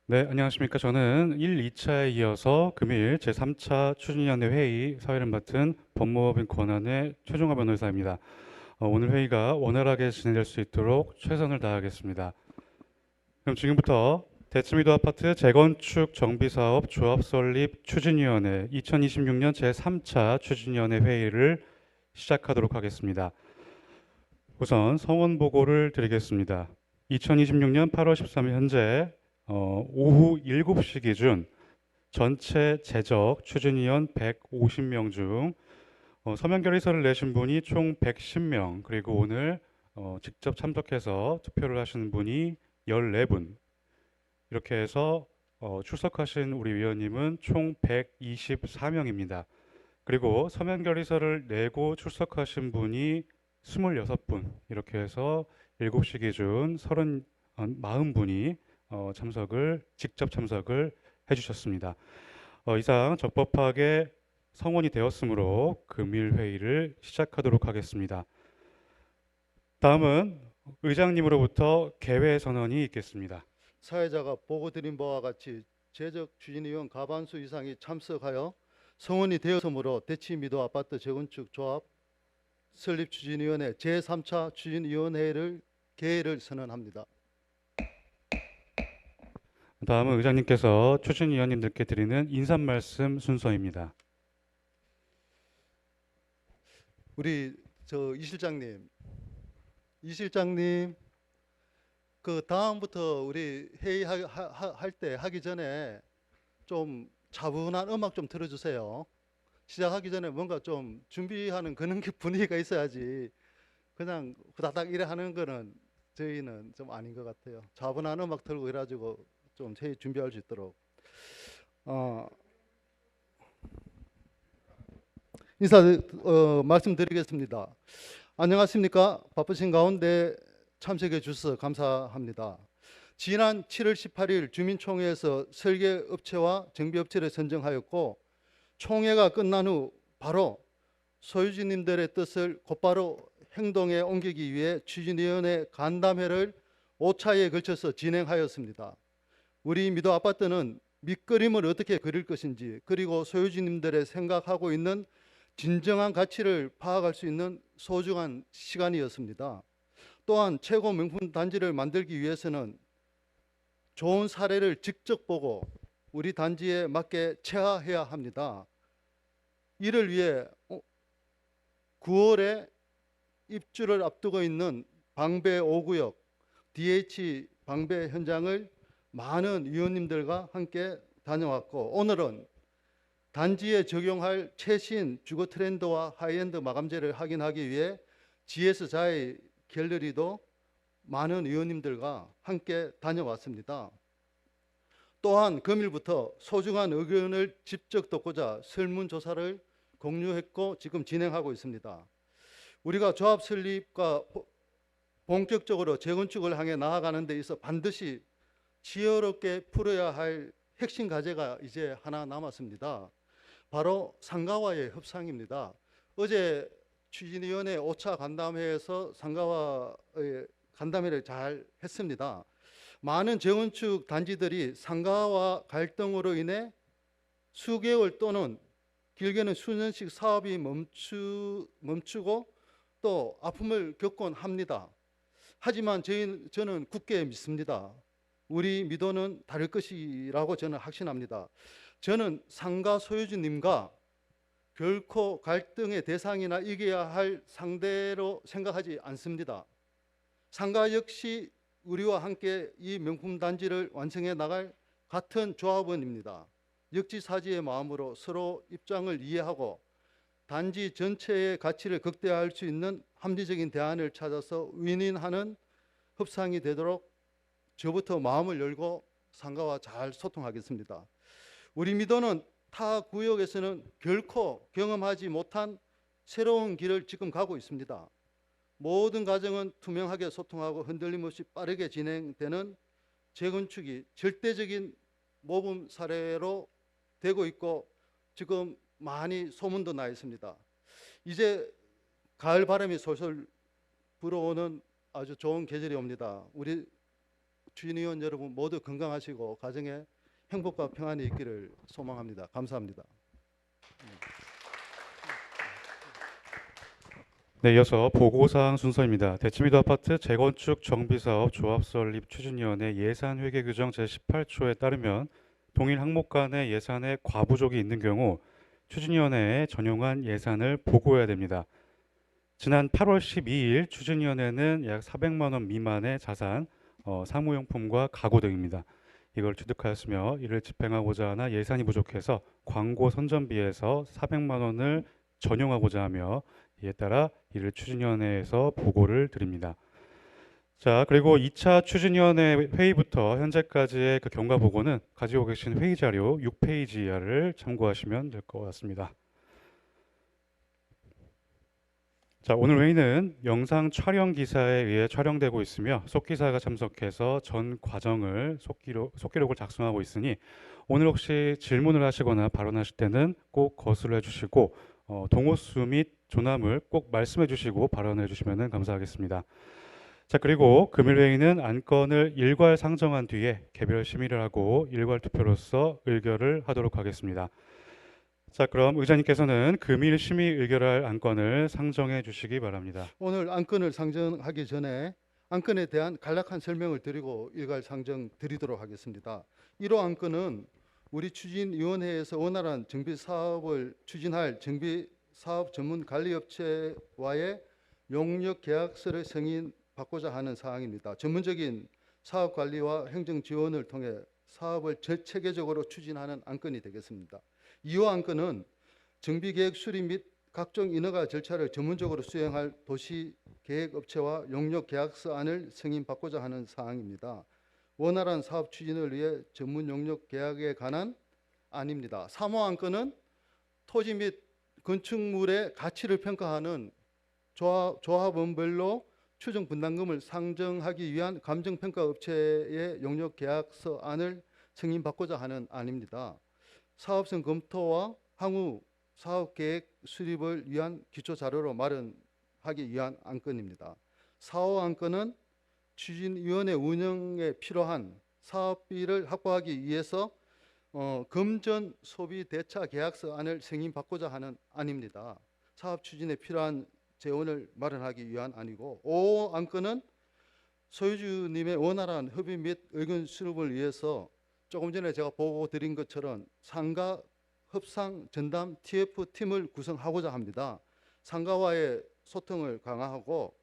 네, 안녕하십니까. 저는 1, 2차에 이어서 금일 제3차 추진위원회 회의 사회를 맡은 법무법인 권한의 최종화 변호사입니다. 오늘 회의가 원활하게 진행될 수 있도록 최선을 다하겠습니다. 그럼 지금부터 대치미도 아파트 재건축 정비사업 조합 설립 추진위원회 2026년 제3차 추진위원회 회의를 시작하도록 하겠습니다. 우선 성원 보고를 드리겠습니다. 2026년 8월 13일 현재 오후 7시 기준 전체 재적 추진위원 150명 중 서면 결의서를 내신 분이 총 110명, 그리고 오늘 직접 참석해서 투표를 하시는 분이 14분, 이렇게 해서 출석하신 우리 위원님은 총 124명입니다. 그리고 서면 결의서를 내고 출석하신 분이 26분, 이렇게 해서 7시 기준 40분이 직접 참석을 해주셨습니다. 이상 적법하게 성원이 되었으므로 금일 회의를 시작하도록 하겠습니다. 다음은 의장님으로부터 개회 선언이 있겠습니다. 사회자가 보고드린 바와 같이 재적 추진위원 과반수 이상이 참석하여 성원이 되었으므로 대치미도 아파트 재건축 조합 설립 추진위원회 제3차 추진위원회를 개회를 선언합니다. 다음은 의장님께서 추진위원님들께 드리는 인사말씀 순서입니다. 우리 이 실장님 그 다음부터 우리 회의할 때 하기 전에 좀 차분한 음악 좀 틀어주세요. 시작하기 전에 뭔가 좀 준비하는 그런 분위기가 있어야지 그냥 후다닥 이래 하는 거는 저희는 좀 아닌 것 같아요. 차분한 음악 틀고 이래가지고 좀 회의 준비할 수 있도록 인사 말씀드리겠습니다. 안녕하십니까? 바쁘신 가운데 참석해 주셔서 감사합니다. 지난 7월 18일 주민총회에서 설계업체와 정비업체를 선정하였고 총회가 끝난 후 바로 소유주님들의 뜻을 곧바로 행동에 옮기기 위해 추진위원회 간담회를 5차에 걸쳐서 진행하였습니다. 우리 미도 아파트는 밑그림을 어떻게 그릴 것인지, 그리고 소유주님들의 생각하고 있는 진정한 가치를 파악할 수 있는 소중한 시간이었습니다. 또한 최고 명품 단지를 만들기 위해서는 좋은 사례를 직접 보고 우리 단지에 맞게 체화해야 합니다. 이를 위해 9월에 입주를 앞두고 있는 방배 5구역 DH 방배 현장을 많은 위원님들과 함께 다녀왔고, 오늘은 단지에 적용할 최신 주거 트렌드와 하이엔드 마감재를 확인하기 위해 GS자의 갤러리도 많은 위원님들과 함께 다녀왔습니다. 또한 금일부터 소중한 의견을 직접 듣고자 설문조사를 공유했고 지금 진행하고 있습니다. 우리가 조합 설립과 본격적으로 재건축을 향해 나아가는 데 있어 반드시 지혜롭게 풀어야 할 핵심 과제가 이제 하나 남았습니다. 바로 상가와의 협상입니다. 어제 추진위원회 5차 간담회에서 상가와의 간담회를 잘 했습니다. 많은 재건축 단지들이 상가와 갈등으로 인해 수개월 또는 길게는 수년씩 사업이 멈추고 또 아픔을 겪곤 합니다. 하지만 저는 굳게 믿습니다. 우리 미도는 다를 것이라고 저는 확신합니다. 저는 상가 소유주님과 결코 갈등의 대상이나 이겨야 할 상대로 생각하지 않습니다. 상가 역시 우리와 함께 이 명품 단지를 완성해 나갈 같은 조합원입니다. 역지사지의 마음으로 서로 입장을 이해하고 단지 전체의 가치를 극대화할 수 있는 합리적인 대안을 찾아서 윈윈하는 협상이 되도록 저부터 마음을 열고 상가와 잘 소통하겠습니다. 우리 미도는 타 구역에서는 결코 경험하지 못한 새로운 길을 지금 가고 있습니다. 모든 과정은 투명하게 소통하고 흔들림 없이 빠르게 진행되는 재건축이 절대적인 모범 사례로 되고 있고 지금 많이 소문도 나 있습니다. 이제 가을 바람이 솔솔 불어오는 아주 좋은 계절이 옵니다. 우리 추진위원 여러분 모두 건강하시고 가정에 행복과 평안이 있기를 소망합니다. 감사합니다. 네, 이어서 보고사항 순서입니다. 대치미도 아파트 재건축 정비사업 조합 설립 추진위원회 예산 회계 규정 제18조에 따르면 동일 항목 간의 예산에 과부족이 있는 경우 추진위원회에 전용한 예산을 보고해야 됩니다. 지난 8월 12일 추진위원회는 약 400만 원 미만의 자산, 사무용품과 가구 등입니다. 이걸 취득하였으며 이를 집행하고자 하나 예산이 부족해서 광고 선전비에서 400만 원을 전용하고자 하며 이에 따라 이를 추진위원회에서 보고를 드립니다. 자, 그리고 2차 추진위원회 회의부터 현재까지의 그 경과 보고는 가지고 계신 회의 자료 6페이지 이하를 참고하시면 될 것 같습니다. 자, 오늘 회의는 영상 촬영 기사에 의해 촬영되고 있으며 속기사가 참석해서 전 과정을 속기록을 작성하고 있으니 오늘 혹시 질문을 하시거나 발언하실 때는 꼭 거슬러 주시고 동호수 및 조남을 꼭 말씀해 주시고 발언해 주시면 감사하겠습니다. 자, 그리고 금일 회의는 안건을 일괄 상정한 뒤에 개별 심의를 하고 일괄 투표로서 의결을 하도록 하겠습니다. 자, 그럼 의장님께서는 금일 심의 의결할 안건을 상정해 주시기 바랍니다. 오늘 안건을 상정하기 전에 안건에 대한 간략한 설명을 드리고 일괄 상정 드리도록 하겠습니다. 1호 안건은 우리 추진위원회에서 원활한 정비 사업을 추진할 정비 사업 전문 관리업체와의 용역 계약서를 승인받고자 하는 사항입니다. 전문적인 사업 관리와 행정 지원을 통해 사업을 절체계적으로 추진하는 안건이 되겠습니다. 2호 안건은 정비계획 수립 및 각종 인허가 절차를 전문적으로 수행할 도시계획업체와 용역 계약서안을 승인받고자 하는 사항입니다. 원활한 사업 추진을 위해 전문 용역 계약에 관한 안입니다. 3호 안건은 토지 및 건축물의 가치를 평가하는 조합원별로 추정 분담금을 상정하기 위한 감정평가업체의 용역 계약서안을 승인받고자 하는 안입니다. 사업성 검토와 향후 사업계획 수립을 위한 기초자료로 마련하기 위한 안건입니다. 4호 안건은 추진위원회 운영에 필요한 사업비를 확보하기 위해서 금전 소비 대차 계약서안을 승인받고자 하는 안입니다. 사업 추진에 필요한 재원을 마련하기 위한 안이고 5호 안건은 소유주님의 원활한 협의 및 의견 수립을 위해서 조금 전에 제가 보고 드린 것처럼 상가 협상 전담 TF팀을 구성하고자 합니다. 상가와의 소통을 강화하고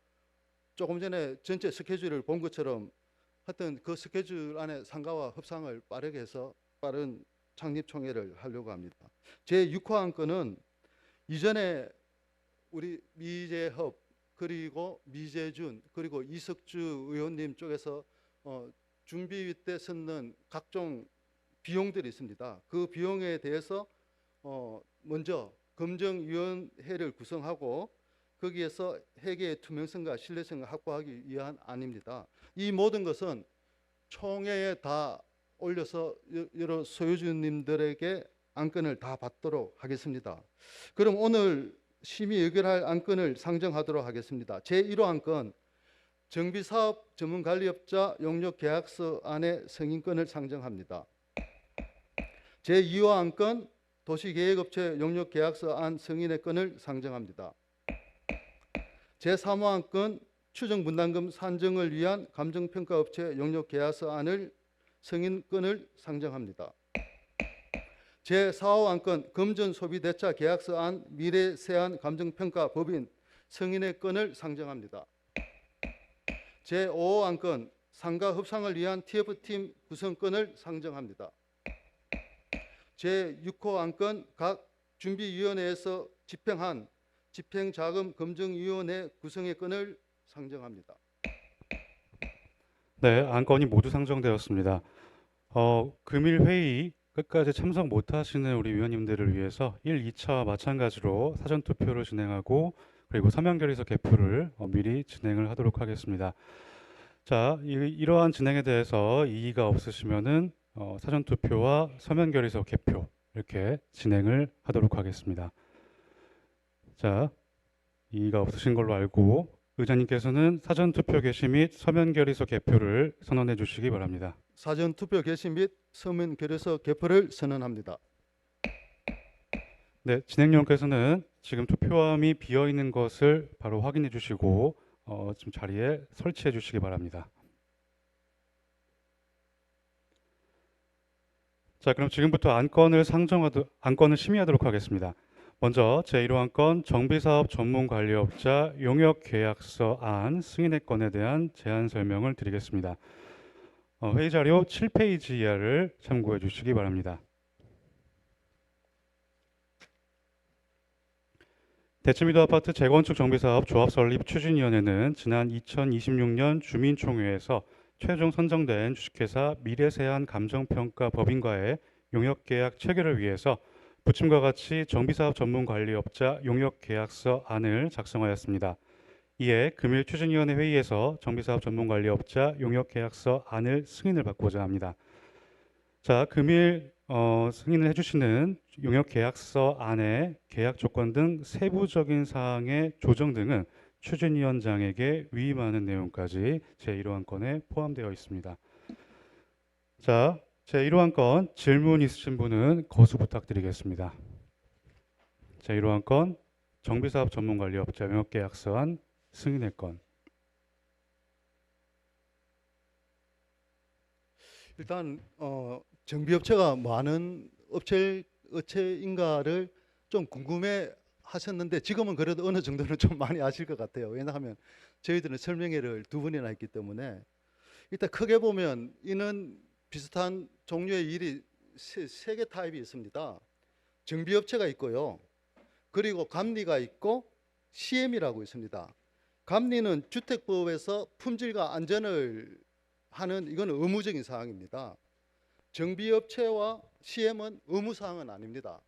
조금 전에 전체 스케줄을 본 것처럼 하여튼 그 스케줄 안에 상가와 협상을 빠르게 해서 빠른 창립총회를 하려고 합니다. 제6호 안건은 이전에 우리 미재협 그리고 미재준 그리고 이석주 의원님 쪽에서 준비 때 쓰는 각종 비용들이 있습니다. 그 비용에 대해서 먼저 검증위원회를 구성하고 거기에서 회계의 투명성과 신뢰성을 확보하기 위한 안입니다. 이 모든 것은 총회에 다 올려서 여러 소유주님들에게 안건을 다 받도록 하겠습니다. 그럼 오늘 심의 의결할 안건을 상정하도록 하겠습니다. 제1호 안건 정비사업 전문관리업자 용역계약서 안의 승인권을 상정합니다. 제2호 안건 도시계획업체 용역계약서 안 승인의 건을 상정합니다. 제3호 안건 추정분담금 산정을 위한 감정평가업체 용역계약서 안을 승인권을 상정합니다. 제4호 안건 금전소비대차 계약서 안 미래세안 감정평가 법인 승인의 건을 상정합니다. 제5호 안건 상가 협상을 위한 TF팀 구성건을 상정합니다. 제6호 안건 각 준비위원회에서 집행한 집행자금 검증위원회 구성의 건을 상정합니다. 네, 안건이 모두 상정되었습니다. 금일 회의 끝까지 참석 못하시는 우리 위원님들을 위해서 1, 2차와 마찬가지로 사전투표를 진행하고 그리고 서명결의서 개표를 미리 진행을 하도록 하겠습니다. 자, 이러한 진행에 대해서 이의가 없으시면은 사전투표와 서명결의서 개표 이렇게 진행을 하도록 하겠습니다. 자, 이의가 없으신 걸로 알고 의장님께서는 사전투표 개시 및 서면 결의서 개표를 선언해 주시기 바랍니다. 사전 투표 개시 및 서면 결의서 개표를 선언합니다. 네, 진행위원께서는 지금 투표함이 비어 있는 것을 바로 확인해 주시고 지금 자리에 설치해 주시기 바랍니다. 자, 그럼 지금부터 안건을 심의하도록 하겠습니다. 먼저 제1호 안건 정비사업 전문관리업자 용역계약서 안 승인의 건에 대한 제안 설명을 드리겠습니다. 회의 자료 7페이지 이하를 참고해 주시기 바랍니다. 대치미도 아파트 재건축 정비사업 조합 설립 추진위원회는 지난 2026년 주민총회에서 최종 선정된 주식회사 미래세안 감정평가 법인과의 용역계약 체결을 위해서 부침과 같이 정비사업 전문관리업자 용역계약서 안을 작성하였습니다. 이에 금일 추진위원회 회의에서 정비사업 전문관리업자 용역계약서 안을 승인을 받고자 합니다. 자, 금일 승인을 해주시는 용역계약서 안에 계약 조건 등 세부적인 사항의 조정 등은 추진위원장에게 위임하는 내용까지 제1호 안건에 포함되어 있습니다. 자, 제1호 안건 질문 있으신 분은 거수 부탁드리겠습니다. 제1호 안건 정비사업 전문관리업자 용역계약서 안 승인의 건. 일단 정비업체가 많은 업체인가를 좀 궁금해 하셨는데 지금은 그래도 어느 정도는 좀 많이 아실 것 같아요. 왜냐하면 저희들은 설명회를 2번이나 했기 때문에 일단 크게 보면 이는 비슷한 종류의 일이 세 개 타입이 있습니다. 정비업체가 있고요. 그리고 감리가 있고 CM이라고 있습니다. 감리는 주택법에서 품질과 안전을 하는 이건 의무적인 사항입니다. 정비업체와 CM은 의무사항은 아닙니다.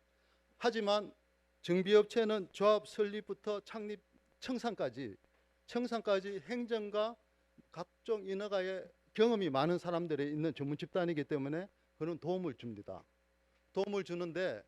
하지만 정비업체는 조합 설립부터 창립 청산까지 행정과 각종 인허가에 경험이 많은 사람들이 있는 전문 집단이기 때문에 그런 도움을 줍니다. 도움을 주는데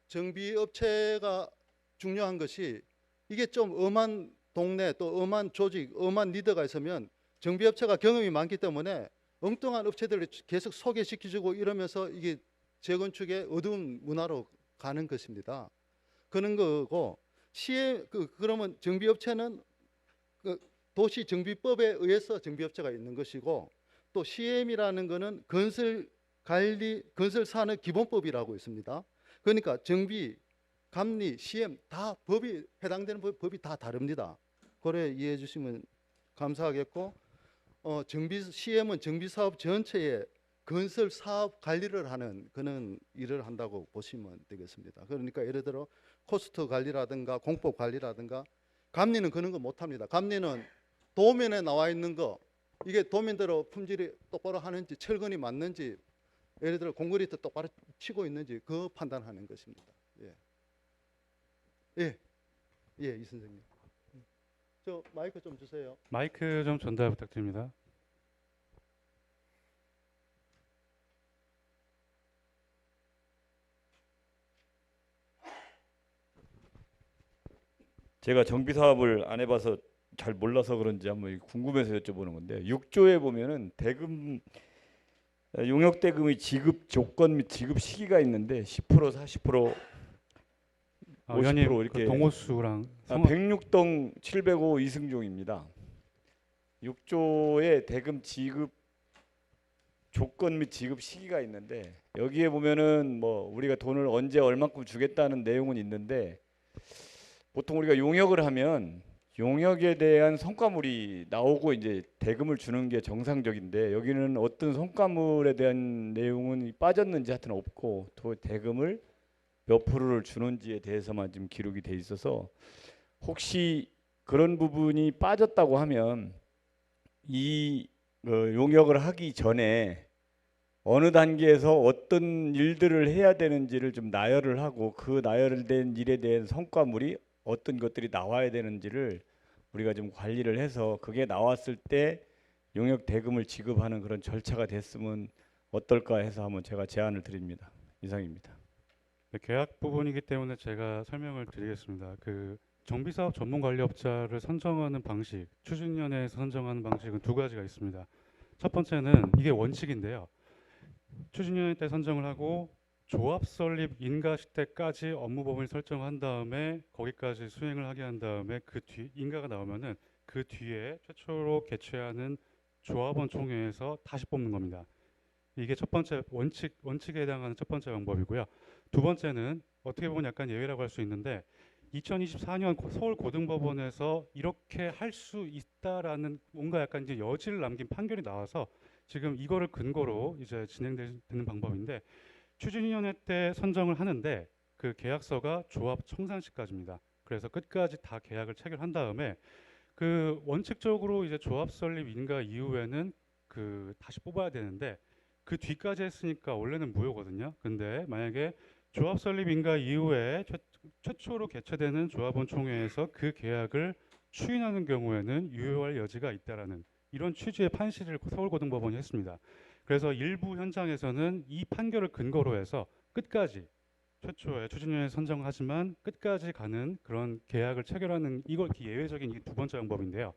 정비업체가 중요한 것이 이게 좀 엄한 동네 또 엄한 조직, 엄한 리더가 있으면 정비업체가 경험이 많기 때문에 엉뚱한 업체들을 계속 소개시켜주고 이러면서 이게 재건축의 어두운 문화로 가는 것입니다. 그런 거고 그러면 정비업체는 도시정비법에 의해서 정비업체가 있는 것이고 또 CM이라는 거는 건설산업기본법이라고 있습니다. 그러니까 정비, 감리, CM 다 법이 해당되는 법이 다 다릅니다. 그래 이해해 주시면 감사하겠고 CM은 정비사업 전체에 건설 사업 관리를 하는 그런 일을 한다고 보시면 되겠습니다. 그러니까 예를 들어 코스트 관리라든가 공법 관리라든가 감리는 그런 거 못합니다. 감리는 도면에 나와 있는 거 이게 도면대로 품질이 똑바로 하는지 철근이 맞는지 예를 들어 콘크리트 똑바로 치고 있는지 그 판단하는 것입니다. 예, 예, 예, 이 선생님. 저 마이크 좀 주세요. 마이크 좀 전달 부탁드립니다. 제가 정비 사업을 안 해봐서 잘 몰라서 그런지 한번 궁금해서 여쭤보는 건데 6조에 보면은 대금 용역 대금의 지급 조건 및 지급 시기가 있는데 10% 40% 의원님 50% 그 이렇게 동호수랑 106동 705 이승종입니다. 6조에 대금 지급 조건 및 지급 시기가 있는데 여기에 보면은 뭐 우리가 돈을 언제 얼마큼 주겠다는 내용은 있는데 보통 우리가 용역을 하면 용역에 대한 성과물이 나오고 이제 대금을 주는 게 정상적인데 여기는 어떤 성과물에 대한 내용은 빠졌는지 하여튼 없고 또 대금을 몇 프로를 주는지에 대해서만 지금 기록이 돼 있어서 혹시 그런 부분이 빠졌다고 하면 이 용역을 하기 전에 어느 단계에서 어떤 일들을 해야 되는지를 좀 나열을 하고 그 나열된 일에 대한 성과물이 어떤 것들이 나와야 되는지를 우리가 좀 관리를 해서 그게 나왔을 때 용역 대금을 지급하는 그런 절차가 됐으면 어떨까 해서 한번 제가 제안을 드립니다. 이상입니다. 네, 계약 부분이기 때문에 제가 설명을 드리겠습니다. 그 정비사업 전문관리업자를 선정하는 방식, 추진위원회에서 선정하는 방식은 두 가지가 있습니다. 첫 번째는 이게 원칙인데요. 추진위원회 때 선정을 하고 조합 설립 인가시 때까지 업무 범위를 설정한 다음에 거기까지 수행을 하게 한 다음에 그 뒤 인가가 나오면은 그 뒤에 최초로 개최하는 조합원 총회에서 다시 뽑는 겁니다. 이게 첫 번째 원칙에 해당하는 첫 번째 방법이고요. 두 번째는 어떻게 보면 약간 예외라고 할 수 있는데 2024년 서울고등법원에서 이렇게 할 수 있다라는 뭔가 약간 이제 여지를 남긴 판결이 나와서 지금 이거를 근거로 이제 진행되는 방법인데 추진위원회 때 선정을 하는데 그 계약서가 조합 청산시까지입니다. 그래서 끝까지 다 계약을 체결한 다음에 그 원칙적으로 이제 조합 설립 인가 이후에는 그 다시 뽑아야 되는데 그 뒤까지 했으니까 원래는 무효거든요. 근데 만약에 조합 설립 인가 이후에 최초로 개최되는 조합원 총회에서 그 계약을 추인하는 경우에는 유효할 여지가 있다라는 이런 취지의 판시를 서울고등법원이 했습니다. 그래서 일부 현장에서는 이 판결을 근거로 해서 끝까지 최초에 추진위원회 선정하지만 끝까지 가는 그런 계약을 체결하는 이거 예외적인 이게 두 번째 방법인데요.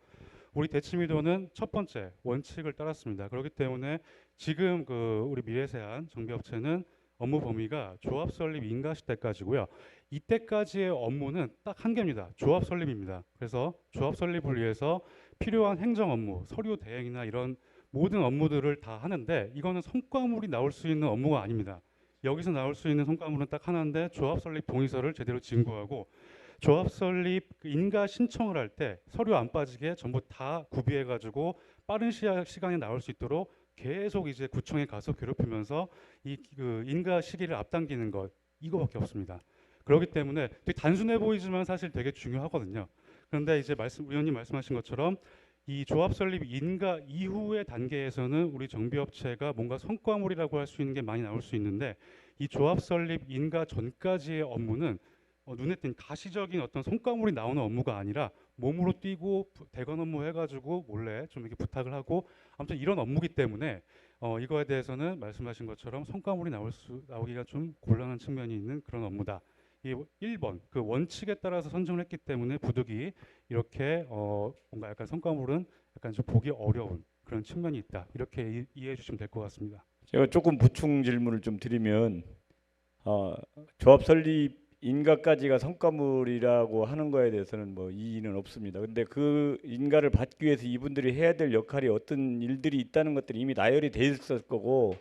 우리 대치미도는 첫 번째 원칙을 따랐습니다. 그렇기 때문에 지금 그 우리 미래세안 정비업체는 업무 범위가 조합 설립 인가시 때까지고요. 이때까지의 업무는 딱 한 개입니다. 조합 설립입니다. 그래서 조합 설립을 위해서 필요한 행정 업무, 서류 대행이나 이런 모든 업무들을 다 하는데 이거는 성과물이 나올 수 있는 업무가 아닙니다. 여기서 나올 수 있는 성과물은 딱 하나인데 조합 설립 동의서를 제대로 진구하고 조합 설립 인가 신청을 할 때 서류 안 빠지게 전부 다 구비해 가지고 빠른 시간에 나올 수 있도록 계속 이제 구청에 가서 괴롭히면서 이 그 인가 시기를 앞당기는 것 이거밖에 없습니다. 그렇기 때문에 되게 단순해 보이지만 사실 되게 중요하거든요. 그런데 이제 의원님 말씀하신 것처럼 이 조합 설립 인가 이후의 단계에서는 우리 정비업체가 뭔가 성과물이라고 할 수 있는 게 많이 나올 수 있는데 이 조합 설립 인가 전까지의 업무는 눈에 띈 가시적인 어떤 성과물이 나오는 업무가 아니라 몸으로 뛰고 대관 업무 해가지고 몰래 좀 이렇게 부탁을 하고 아무튼 이런 업무기 때문에 이거에 대해서는 말씀하신 것처럼 성과물이 나오기가 좀 곤란한 측면이 있는 그런 업무다. 이 1번 그 원칙에 따라서 선정을 했기 때문에 부득이 이렇게 뭔가 약간 성과물은 약간 좀 보기 어려운 그런 측면이 있다. 이렇게 이해해 주시면 될 것 같습니다. 제가 조금 보충 질문을 좀 드리면 조합 설립 인가까지가 성과물이라고 하는 거에 대해서는 뭐 이의는 없습니다. 근데 그 인가를 받기 위해서 이분들이 해야 될 역할이 어떤 일들이 있다는 것들이 이미 나열이 돼 있을 거고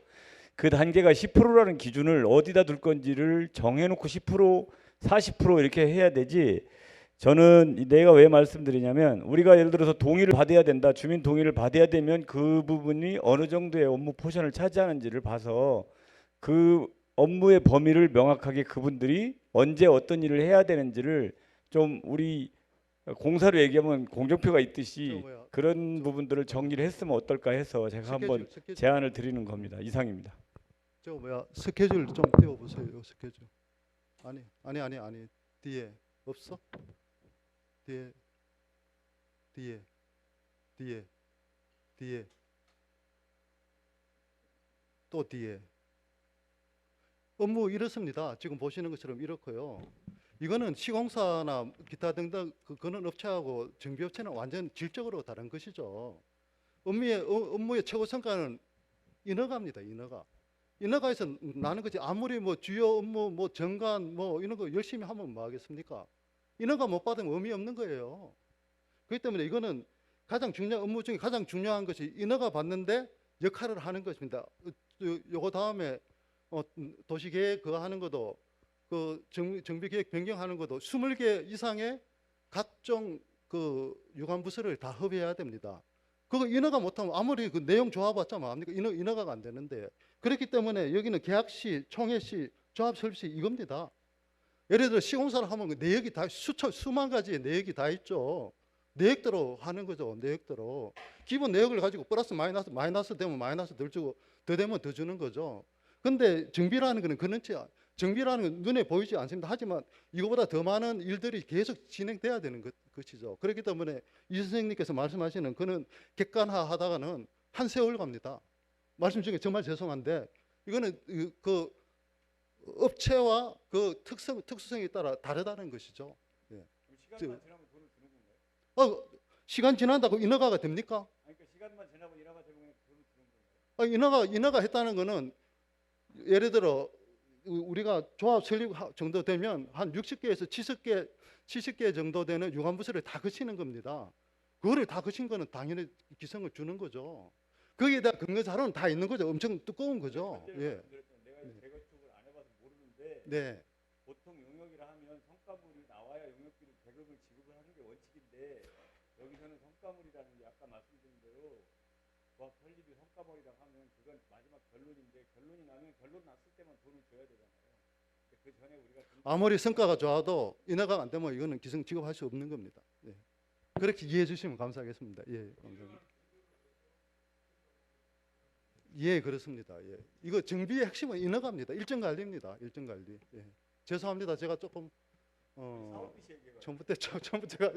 그 단계가 10%라는 기준을 어디다 둘 건지를 정해놓고 10%, 40% 이렇게 해야 되지. 저는 내가 왜 말씀드리냐면 우리가 예를 들어서 동의를 받아야 된다. 주민 동의를 받아야 되면 그 부분이 어느 정도의 업무 포션을 차지하는지를 봐서 그 업무의 범위를 명확하게 그분들이 언제 어떤 일을 해야 되는지를 좀 우리 공사로 얘기하면 공정표가 있듯이 그런 부분들을 정리를 했으면 어떨까 해서 제가 한번 제안을 드리는 겁니다. 이상입니다. 스케줄 좀 띄워보세요. 스케줄. 아니 뒤에 없어? 뒤에 또 뒤에 업무 이렇습니다. 지금 보시는 것처럼 이렇고요. 이거는 시공사나 기타 등등 그런 업체하고 정비업체는 완전 질적으로 다른 것이죠. 업무의 최고 성과는 인허가입니다. 인허가에서 나는 거지. 아무리 뭐 주요 업무 뭐 정관 뭐 이런 거 열심히 하면 뭐 하겠습니까? 인허가 못 받으면 의미 없는 거예요. 그렇기 때문에 이거는 가장 중요한 업무 중에 가장 중요한 것이 인허가 받는데 역할을 하는 것입니다. 요거 다음에 도시계획 그거 하는 것도 그 정비계획 변경하는 것도 20개 이상의 각종 그 유관부서를 다 협의해야 됩니다. 그거 인허가 못하면 아무리 그 내용 좋아봤자 뭐합니까? 인허가가 안 되는데. 그렇기 때문에 여기는 계약시, 총회시, 조합설립시 이겁니다. 예를 들어 시공사를 하면 그 내역이 다 수만 가지의 내역이 다 있죠. 내역대로 하는 거죠. 내역대로. 기본 내역을 가지고 플러스 마이너스 되면 마이너스 덜 주고 더 되면 더 주는 거죠. 근데 정비라는 거는 그렇지 정비라는 건 눈에 보이지 않습니다. 하지만 이거보다 더 많은 일들이 계속 진행돼야 되는 것이죠. 그렇기 때문에 이 선생님께서 말씀하시는 그는 객관화 하다가는 한 세월 갑니다. 말씀 중에 정말 죄송한데 이거는 그 업체와 그 특수성에 따라 다르다는 것이죠. 예. 시간만 지나면 돈을 주는 건가요? 시간 지난다고 인허가가 됩니까? 아니, 그러니까 시간만 지나면 인하가 되고 그냥 돈을 주는 건가요? 인허가 했다는 거는 예를 들어 우리가 조합 설립 정도 되면 한 60개에서 70개 정도 되는 유관부서를 다 거치는 겁니다. 그거를 다 거친 거는 당연히 기성을 주는 거죠. 거기에 대한 근거 자료는 다 있는 거죠. 엄청 두꺼운 거죠. 예. 내가 재건축을 안 해봐서 모르는데 네. 보통 용역이라 하면 성과물이 나와야 용역비를 대금을 지급을 하는 게 원칙인데 여기서는 성과물이라는 게 아까 말씀드린 대로 조합 설립이 성과물이라고 하면 그건 마지막 결론인데 결론이 나면 결론 났을 때만 돈을 줘야 되잖아요. 근데 그 전에 우리가 아무리 성과가 좋아도 인허가 안 되면 이거는 기성 지급할 수 없는 겁니다. 예. 그렇게 이해해 주시면 감사하겠습니다. 예, 감사합니다. 예, 그렇습니다. 예. 이거 정비의 핵심은 인허가입니다. 일정 관리입니다. 일정 관리. 예. 죄송합니다. 제가 조금 사업비시 얘기가 처음부터 제가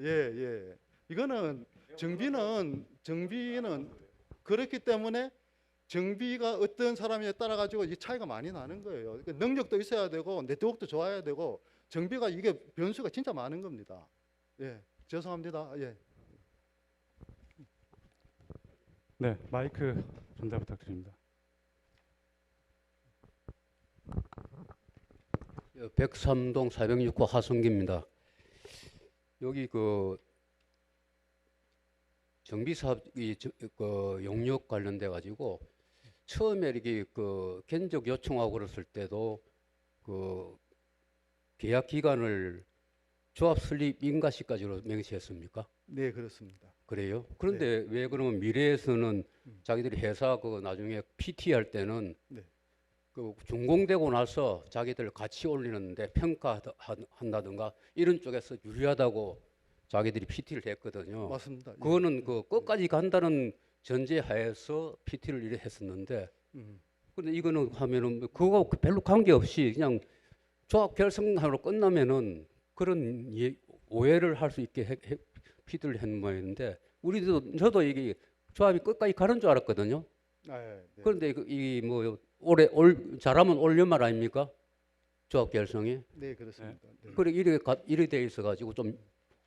예, 예. 이거는 정비는 그렇기 때문에 정비가 어떤 사람에 따라 가지고 이 차이가 많이 나는 거예요. 그러니까 능력도 있어야 되고 네트워크도 좋아야 되고 정비가 이게 변수가 진짜 많은 겁니다. 예, 죄송합니다. 예. 네, 마이크 전달 부탁드립니다. 103동 406호 하성기입니다. 여기 그 정비 사업 그 용역 관련돼 가지고 처음에 이렇게 그 견적 요청하고 그랬을 때도 그 계약 기간을 조합 설립 인가 시까지로 명시했습니까? 네, 그렇습니다. 그래요? 그런데 왜 그러면 미래에서는 자기들이 회사 그 나중에 PT 할 때는 네. 그 준공되고 나서 자기들 같이 올리는데 평가한다든가 이런 쪽에서 유리하다고 자기들이 PT를 했거든요. 맞습니다. 예. 그거는 그 끝까지 간다는 전제하에서 PT를 이래 했었는데, 근데 이거는 하면은 뭐 그거 별로 관계없이 그냥 조합 결성하로 끝나면은 그런 오해를 할 수 있게 PT를 했는 모양인데, 저도 이게 조합이 끝까지 가는 줄 알았거든요. 예, 네. 그런데 이 뭐 올해 잘하면 올 연말 아닙니까? 조합 결성이. 네, 그렇습니다. 네. 그래 이래 돼 있어 가지고 좀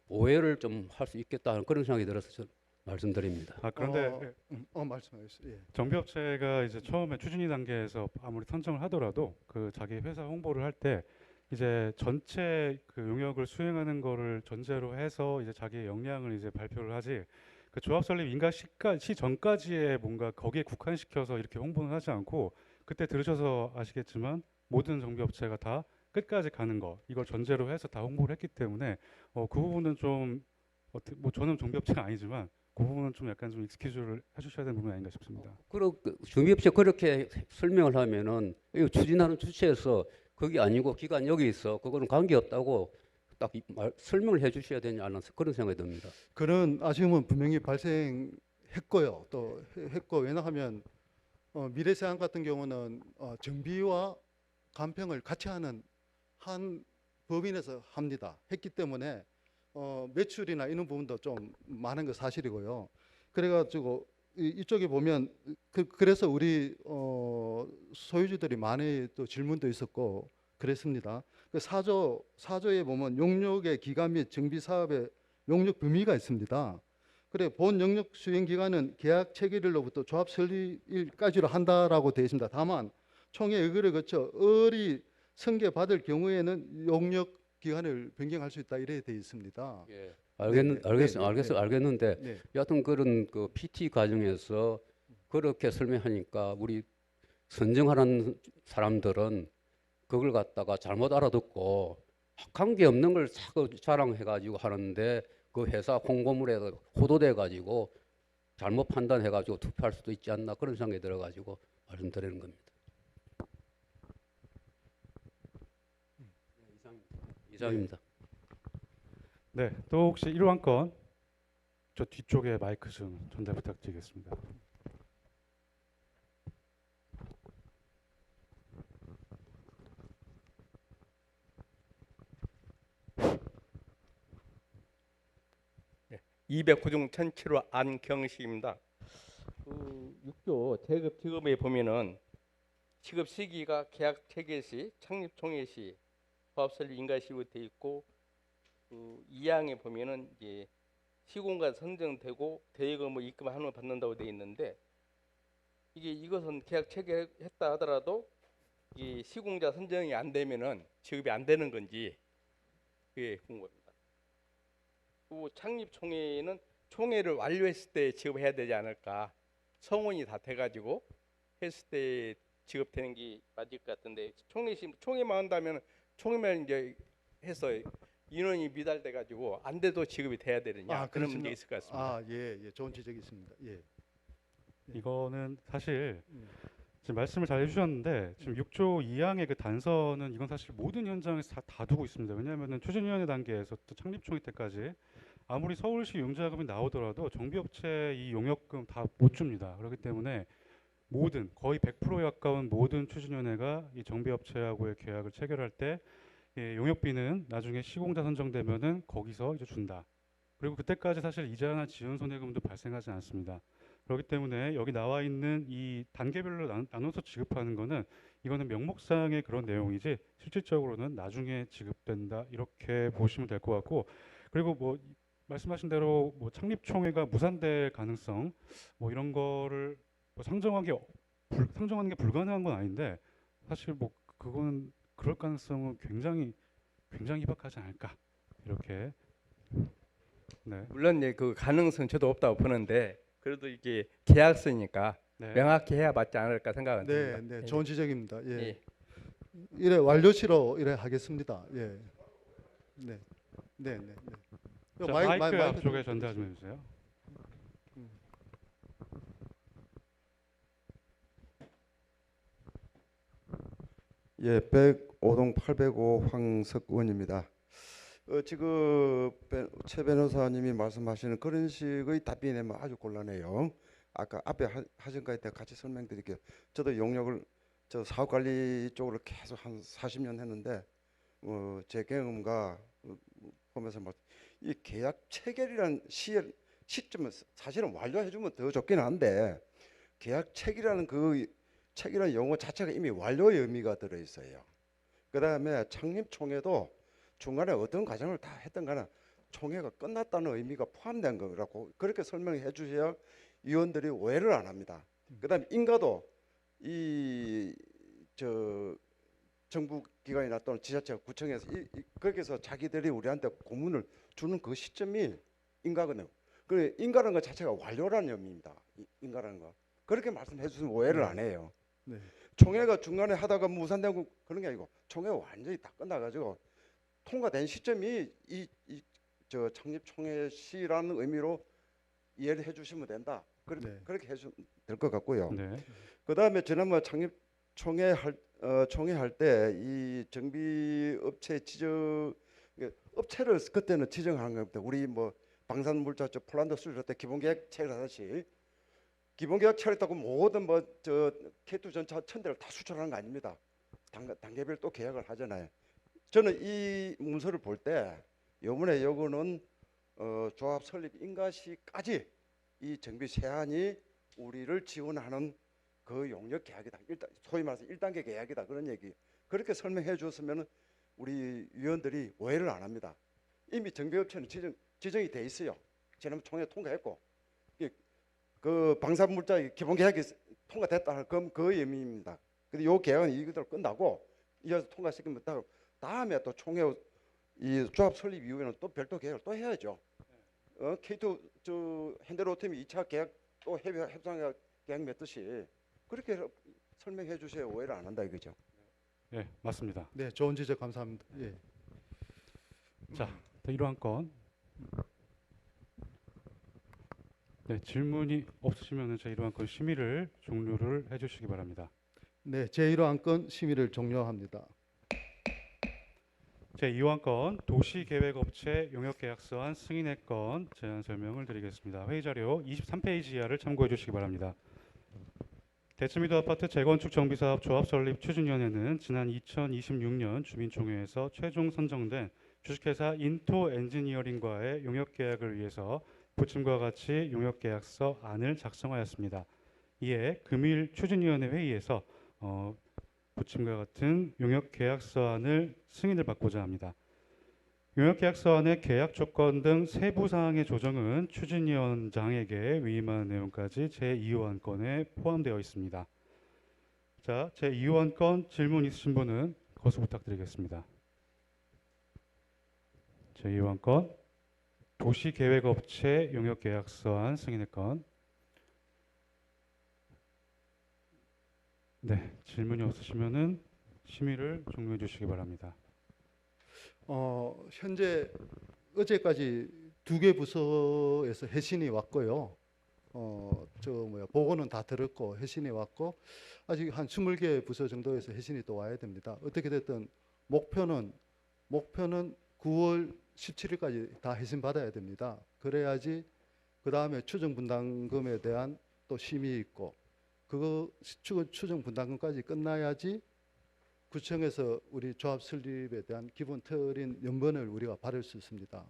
오해를 좀 할 수 있겠다는 그런 생각이 들어서 저 말씀드립니다. 그런데 말씀하셨어요. 예. 정비업체가 이제 처음에 추진위 단계에서 아무리 선정을 하더라도 그 자기 회사 홍보를 할 때 이제 전체 그 용역을 수행하는 거를 전제로 해서 이제 자기의 역량을 이제 발표를 하지, 그 조합 설립 인가 시 전까지의 뭔가 거기에 국한시켜서 이렇게 홍보는 하지 않고, 그때 들으셔서 아시겠지만 모든 정비업체가 다 끝까지 가는 거 이걸 전제로 해서 다 홍보를 했기 때문에 그 부분은 좀 뭐 저는 정비업체가 아니지만 그 부분은 좀 약간 좀 익스큐즈를 해주셔야 되는 부분이 아닌가 싶습니다. 그리고 정비업체 그렇게 설명을 하면은 이거 추진하는 주체에서 거기 아니고 기관 여기 있어. 그거는 관계 없다고 딱 설명을 해주셔야 되지 않았어 그런 생각이 듭니다. 그런 아쉬움은 분명히 발생했고요. 또 했고, 왜냐하면 미래세안 같은 경우는 정비와 간평을 같이 하는 한 법인에서 합니다. 했기 때문에 매출이나 이런 부분도 좀 많은 거 사실이고요. 그래가지고 이쪽에 보면 그래서 우리 소유주들이 많이 또 질문도 있었고 그랬습니다. 그 사조에 보면 용역의 기간 및 정비 사업의 용역 범위가 있습니다. 그래 본 용역 수행 기간은 계약 체결일로부터 조합 설립일까지로 한다라고 되어 있습니다. 다만 총회 의결을 거쳐 을이 승계받을 경우에는 용역 기간을 변경할 수 있다 이래 되어 있습니다. 예. 네, 알겠는데 네. 여하튼 그런 그 PT 과정에서 그렇게 설명하니까 우리 선정하는 사람들은 그걸 갖다가 잘못 알아듣고 관계 없는 걸 자꾸 자랑해가지고 하는데 그 회사 홍보물에 호도돼가지고 잘못 판단해가지고 투표할 수도 있지 않나 그런 생각이 들어가지고 말씀드리는 겁니다. 이상입니다. 네, 또 혹시 일환건 저 뒤쪽에 마이크 좀 전달 부탁드리겠습니다. 네, 209중 1007호 안경식입니다. 그 6조 대급 지급에 보면은 지급 시기가 계약 체결 시, 창립 총회 시, 조합설립 인가시로 돼 있고 그 2항에 보면은 이제 시공가 선정되고 대여금을 입금하는 걸 받는다고 돼 있는데 이것은 계약 체결했다 하더라도 이 시공자 선정이 안 되면은 지급이 안 되는 건지 그게 궁금합니다. 또 창립 총회는 총회를 완료했을 때 지급해야 되지 않을까? 성원이 다 돼가지고 했을 때 지급되는 게 맞을 것 같은데 총회만 한다면 총회만 이제 해서 인원이 미달돼가지고 안 돼도 지급이 돼야 되느냐 그런 문제 있을 것 같습니다. 예, 좋은 지적이 있습니다. 예. 이거는 사실 음. 지금 말씀을 잘 해주셨는데 지금 6조 2항의 그 단서는 이건 사실 모든 현장에서 다 두고 있습니다. 왜냐하면은 추진위원회 단계에서 또 창립총회 때까지 아무리 서울시 융자금이 나오더라도 정비업체 이 용역금 다 못 줍니다. 그렇기 때문에 모든 거의 100%에 가까운 모든 추진위원회가 이 정비업체하고의 계약을 체결할 때 용역비는 나중에 시공자 선정되면은 거기서 이제 준다. 그리고 그때까지 사실 이자나 지연 손해금도 발생하지 않습니다. 그렇기 때문에 여기 나와 있는 이 단계별로 나눠서 지급하는 거는 이거는 명목상의 그런 내용이지 실질적으로는 나중에 지급된다 이렇게 보시면 될 것 같고 그리고 뭐 말씀하신 대로 뭐 창립총회가 무산될 가능성 뭐 이런 거를 뭐 상정하는 게 불가능한 건 아닌데 사실 뭐 그건 그럴 가능성은 굉장히 희박하지 않을까 이렇게 네. 물론 그 가능성 저도 없다고 보는데 그래도 이게 계약서니까 네. 명확히 해야 맞지 않을까 생각은 네, 듭니다. 네, 좋은 지적입니다. 예. 예. 이래 완료시로 이래 하겠습니다. 예. 네. 네, 네, 네. 자, 마이크 마이크 마이크 앞쪽에 전달 좀 해주세요. 예, 105동 805 황석원입니다. 지금 최 변호사님이 말씀하시는 그런 식의 답변이 내면 아주 곤란해요. 아까 앞에 하신 거에 대해 같이 설명드릴게요. 저도 용역을 저 사업관리 쪽으로 계속 한 40년 했는데 제 경험과 보면서 이 계약 체결이라는 시점은 사실은 완료해주면 더 좋긴 한데 계약 체결이라는 그 책이라는 용어 자체가 이미 완료의 의미가 들어있어요. 그 다음에 창립총회도 중간에 어떤 과정을 다 했던 간에 총회가 끝났다는 의미가 포함된 거라고 그렇게 설명해 주셔야 위원들이 오해를 안 합니다. 그 다음에 인가도 정부 기관이나 또는 지자체가 구청에서 그렇게 해서 자기들이 우리한테 고문을 주는 그 시점이 인가거든요. 그 인가라는 것 자체가 완료라는 의미입니다. 인가라는 거. 그렇게 말씀해 주시면 오해를 안 해요. 네. 총회가 중간에 하다가 무산되고 그런 게 아니고 총회가 완전히 다 끝나가지고 통과된 시점이 저 창립총회 시라는 의미로 이해를 해주시면 된다. 그렇게 해주면 될 것 같고요. 네. 그 다음에 지난번 창립총회 총회할 때 이 정비업체 업체를 그때는 지정하는 겁니다. 우리 뭐 방산물자 폴란드 수출 때 기본계획 체결하듯이 기본계약 처리했다고 모든 저 K2 전차 1000대를 다 수출하는 거 아닙니다. 단계별 또 계약을 하잖아요. 저는 이 문서를 볼 때 요번에 요거는 조합 설립 인가시까지 이 정비 세안이 우리를 지원하는 그 용역 계약이다. 일단 소위 말해서 1단계 계약이다. 그런 얘기. 그렇게 설명해 주었으면 우리 위원들이 오해를 안 합니다. 이미 정비업체는 지정이 돼 있어요. 지난번 총회 통과했고 그 방산물자 기본 계약이 통과됐다. 그럼 그 의미입니다. 근데 요 계약은 이것대로 끝나고 이어서 통과시키면 다음에 또 총회 이 조합 설립 이후에는 또 별도 계약을 또 해야죠. K2 저 현대로템이 2차 계약 또 협상 계약 맺듯이 그렇게 설명해 주셔야 오해를 안 한다 이거죠. 네, 맞습니다. 네, 좋은 지적 감사합니다. 예. 자, 제1호항 건. 네, 질문이 없으시면 제1호항 건 심의를 종료를 해주시기 바랍니다. 네, 제1호 안건 심의를 종료합니다. 제2호항 건 도시계획업체 용역계약서안 승인의 건 제안 설명을 드리겠습니다. 회의자료 23페이지 이하를 참고해 주시기 바랍니다. 대치미도 아파트 재건축 정비사업 조합 설립 추진위원회는 지난 2026년 주민총회에서 최종 선정된 주식회사 인토 엔지니어링과의 용역계약을 위해서 부침과 같이 용역계약서 안을 작성하였습니다. 이에 금일 추진위원회 회의에서 부침과 같은 용역 계약서안을 승인을 받고자 합니다. 용역 계약서안의 계약 조건 등 세부 사항의 조정은 추진위원장에게 위임한 내용까지 제2호안건에 포함되어 있습니다. 자, 제2호안건 질문 있으신 분은 거수 부탁드리겠습니다. 제2호안건 도시계획업체 용역계약서안 승인의 건. 네, 질문이 없으시면은 심의를 종료해 주시기 바랍니다. 현재 어제까지 2개 부서에서 회신이 왔고요. 보고는 다 들었고 회신이 왔고 아직 한 20개 부서 정도에서 회신이 또 와야 됩니다. 어떻게 됐든 목표는 9월 17일까지 다 회신 받아야 됩니다. 그래야지 그 다음에 추정 분담금에 대한 또 심의 있고 그거 추정 분담금까지 끝나야지 구청에서 우리 조합 설립에 대한 기본 틀인 연번을 우리가 받을 수 있습니다.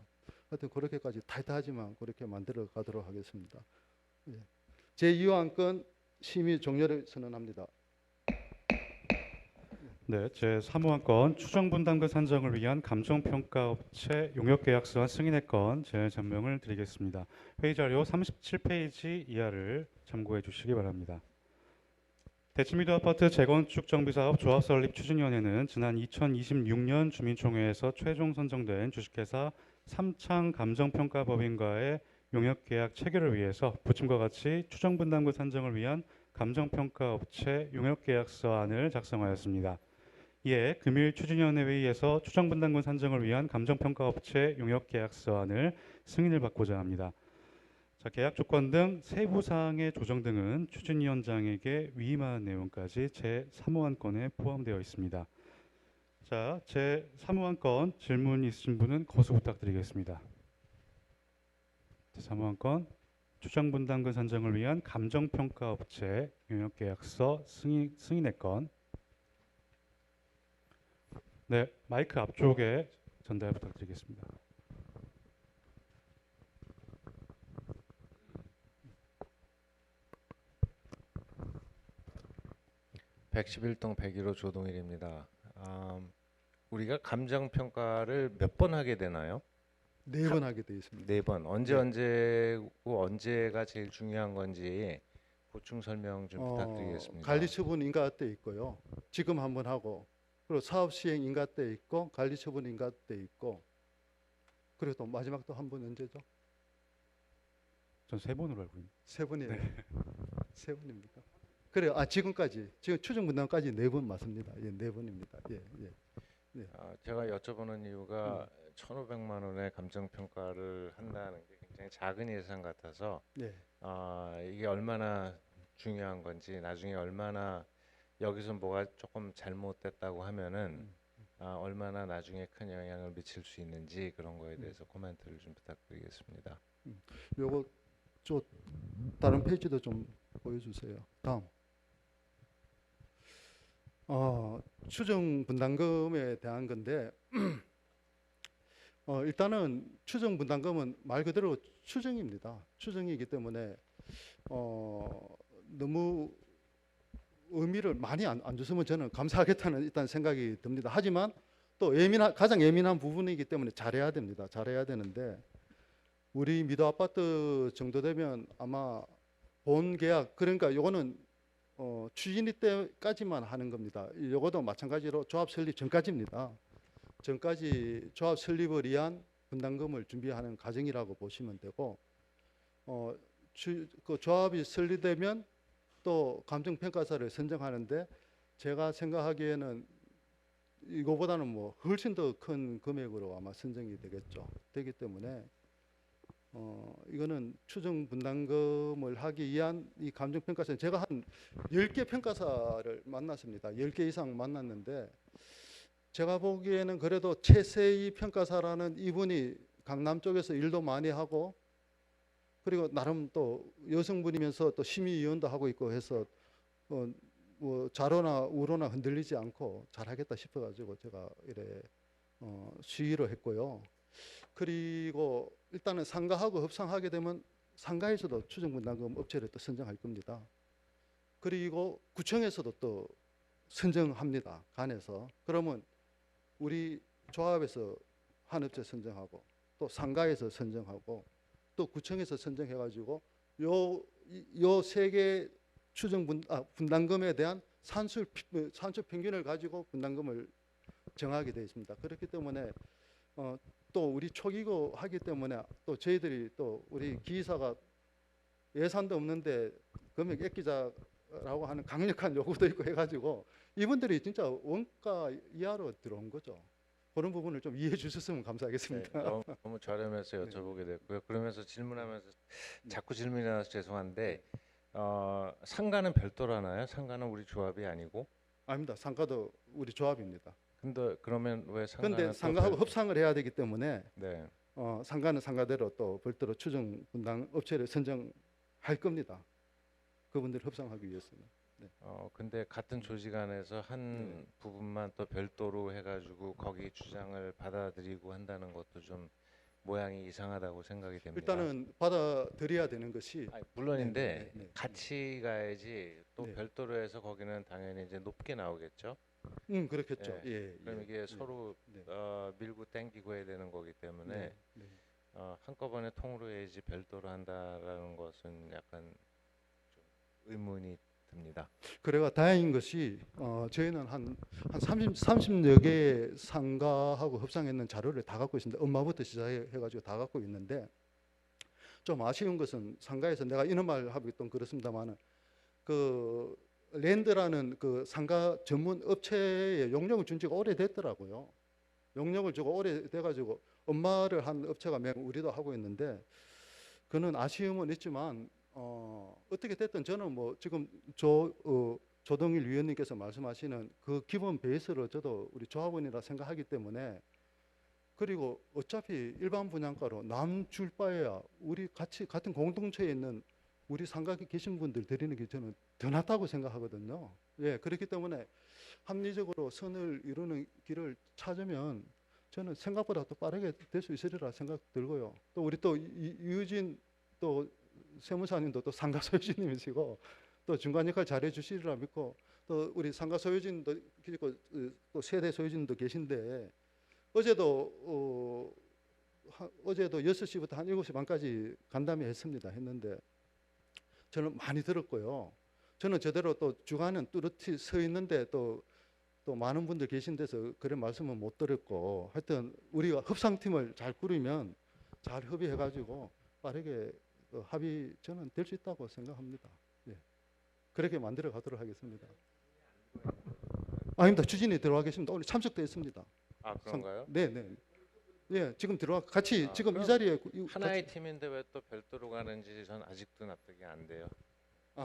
하여튼 그렇게까지 타이트하지만 그렇게 만들어 가도록 하겠습니다. 예. 제2호안건 심의 종료를 선언합니다. 네, 제3호안건 추정분담금 산정을 위한 감정평가업체 용역계약서안 승인의 건 재점명을 드리겠습니다. 회의자료 37페이지 이하를 참고해 주시기 바랍니다. 대치미도 아파트 재건축 정비사업 조합 설립 추진위원회는 지난 2026년 주민총회에서 최종 선정된 주식회사 삼창감정평가법인과의 용역계약 체결을 위해서 부침과 같이 추정분담금 산정을 위한 감정평가업체 용역계약서안을 작성하였습니다. 이에 금일 추진위원회 회의에서 추정분담금 산정을 위한 감정평가업체 용역계약서안을 승인을 받고자 합니다. 자, 계약 조건 등 세부 사항의 조정 등은 추진위원장에게 위임한 내용까지 제3호안건에 포함되어 있습니다. 자, 제3호안건 질문 있으신 분은 거수 부탁드리겠습니다. 제3호안건 추정분담금 산정을 위한 감정평가업체 용역계약서 승인의 건. 네, 마이크 앞쪽에 전달 부탁드리겠습니다. (111동) 101호 조동일입니다. 우리가 감정 평가를 몇 번 하게 되나요? 4번 하게 되어 있습니다. 4번. 네. 언제고 언제가 제일 중요한 건지 보충 설명 좀 부탁드리겠습니다. 관리처분 인가 때 있고요. 지금 한번 하고 그리고 사업 시행 인가 때 있고 관리처분 인가 때 있고 그리고 또 마지막 또 한 번 언제죠? 전 3번으로 알고 있는데. 3번이에요. 네. 3번입니까? 그래요. 지금까지 지금 추정 분담까지 4번 맞습니다. 예, 4번입니다. 예, 예. 제가 여쭤보는 이유가 1,500만 원의 감정 평가를 한다는 게 굉장히 작은 예산 같아서 네. 이게 얼마나 중요한 건지 나중에 얼마나 여기서 뭐가 조금 잘못됐다고 하면은 얼마나 나중에 큰 영향을 미칠 수 있는지 그런 거에 대해서 코멘트를 좀 부탁드리겠습니다. 요거 저 다른 페이지도 좀 보여주세요. 다음. 추정 분담금에 대한 건데 일단은 추정 분담금은 말 그대로 추정입니다. 추정이기 때문에 너무 의미를 많이 안 줬으면 저는 감사하겠다는 일단 생각이 듭니다. 하지만 또 가장 예민한 부분이기 때문에 잘해야 됩니다. 잘해야 되는데 우리 미도 아파트 정도 되면 아마 본 계약 그러니까 요거는 추진위 때까지만 하는 겁니다. 요것도 마찬가지로 조합 설립 전까지입니다. 전까지 조합 설립을 위한 분담금을 준비하는 과정이라고 보시면 되고 그 조합이 설립되면 또 감정평가사를 선정하는데 제가 생각하기에는 이거보다는 뭐 훨씬 더 큰 금액으로 아마 선정이 되겠죠. 되기 때문에 이거는 추정 분담금을 하기 위한 이 감정평가사는 제가 한 10개 평가사를 만났습니다. 10개 이상 만났는데 제가 보기에는 그래도 최세희 평가사라는 이분이 강남 쪽에서 일도 많이 하고 그리고 나름 또 여성분이면서 또 심의위원도 하고 있고 해서 뭐 좌로나 우로나 흔들리지 않고 잘하겠다 싶어가지고 제가 이래 시위를 했고요. 그리고 일단은 상가하고 협상하게 되면 상가에서도 추정분담금 업체를 또 선정할 겁니다. 그리고 구청에서도 또 선정합니다. 간에서. 그러면 우리 조합에서 한 업체 선정하고 또 상가에서 선정하고 또 구청에서 선정해가지고 요 세 개 추정 분담금에 대한 산출 평균을 가지고 분담금을 정하게 되어 있습니다. 그렇기 때문에 또 우리 초기고 하기 때문에 또 저희들이 또 우리 기사가 예산도 없는데 금액 아끼자라고 하는 강력한 요구도 있고 해가지고 이분들이 진짜 원가 이하로 들어온 거죠. 그런 부분을 좀 이해해 주셨으면 네, 감사하겠습니다. 너무 저렴해서 여쭤보게 됐고요. 그러면서 질문하면서 자꾸 질문이 나서 죄송한데 상가는 별도라나요? 상가는 우리 조합이 아니고? 아닙니다. 상가도 우리 조합입니다. 근데 그러면 왜 상가는 그런데 또 상가하고 협상을 해야 되기 때문에 네. 상가는 상가대로 또 별도로 추정 분담 업체를 선정할 겁니다. 그분들 협상하기 위해서는. 근데 같은 조직 안에서 한 부분만 또 별도로 해가지고 거기 주장을 받아들이고 한다는 것도 좀 모양이 이상하다고 생각이 됩니다. 일단은 받아들여야 되는 것이 아니, 물론인데 네, 네, 네. 같이 가야지 또 네. 별도로 해서 거기는 당연히 이제 높게 나오겠죠. 그렇겠죠. 예. 예, 그럼 예. 이게 서로 네. 밀고 당기고 해야 되는 거기 때문에 네, 네. 한꺼번에 통으로 해야지 별도로 한다라는 것은 약간 좀 의문이 듭니다. 그래가 다행인 것이 저희는 한 30여 개 상가하고 협상했는 자료를 다 갖고 있습니다. 엄마부터 시작해가지고 다 갖고 있는데 좀 아쉬운 것은 상가에서 내가 이런 말 하고 좀 그렇습니다만은 그 랜드라는 그 상가 전문 업체에 용역을 준 지가 오래됐더라고요. 용역을 주고 오래돼가지고 엄마를 한 업체가 우리도 하고 있는데 그는 아쉬움은 있지만 어떻게 됐든 저는 뭐 지금 조동일 위원님께서 말씀하시는 그 기본 베이스를 저도 우리 조합원이라 생각하기 때문에 그리고 어차피 일반 분양가로 남 줄 바에야 우리 같은 공동체에 있는 우리 상가에 계신 분들 드리는 게 저는 더 낫다고 생각하거든요. 예, 그렇기 때문에 합리적으로 선을 이루는 길을 찾으면 저는 생각보다 더 빠르게 될 수 있으리라 생각 들고요. 또 우리 또 유진 또 세무사님도 또 상가 소유주님이시고 또 중간 역할 잘해 주시리라 믿고 또 우리 상가 소유진도 계시고 또 세대 소유진도 계신데 어제도 6시부터 한 7시 반까지 간담회 했는데 저는 많이 들었고요. 저는 저대로 또 주간은 뚜렷이 서 있는데 또 많은 분들 계신 데서 그런 말씀은 못 들었고 하여튼 우리가 협상팀을 잘 꾸리면 잘 협의해가지고 빠르게 합의 저는 될 수 있다고 생각합니다. 예. 그렇게 만들어 가도록 하겠습니다. 아닙니다. 추진이 들어와 계십니다. 오늘 참석되어 있습니다. 아 그런가요? 네, 네. 예, 지금 들어와 같이 지금 이 그럼 자리에 하나의 팀인데 왜 또 별도로 가는지 전 아직도 납득이 안 돼요.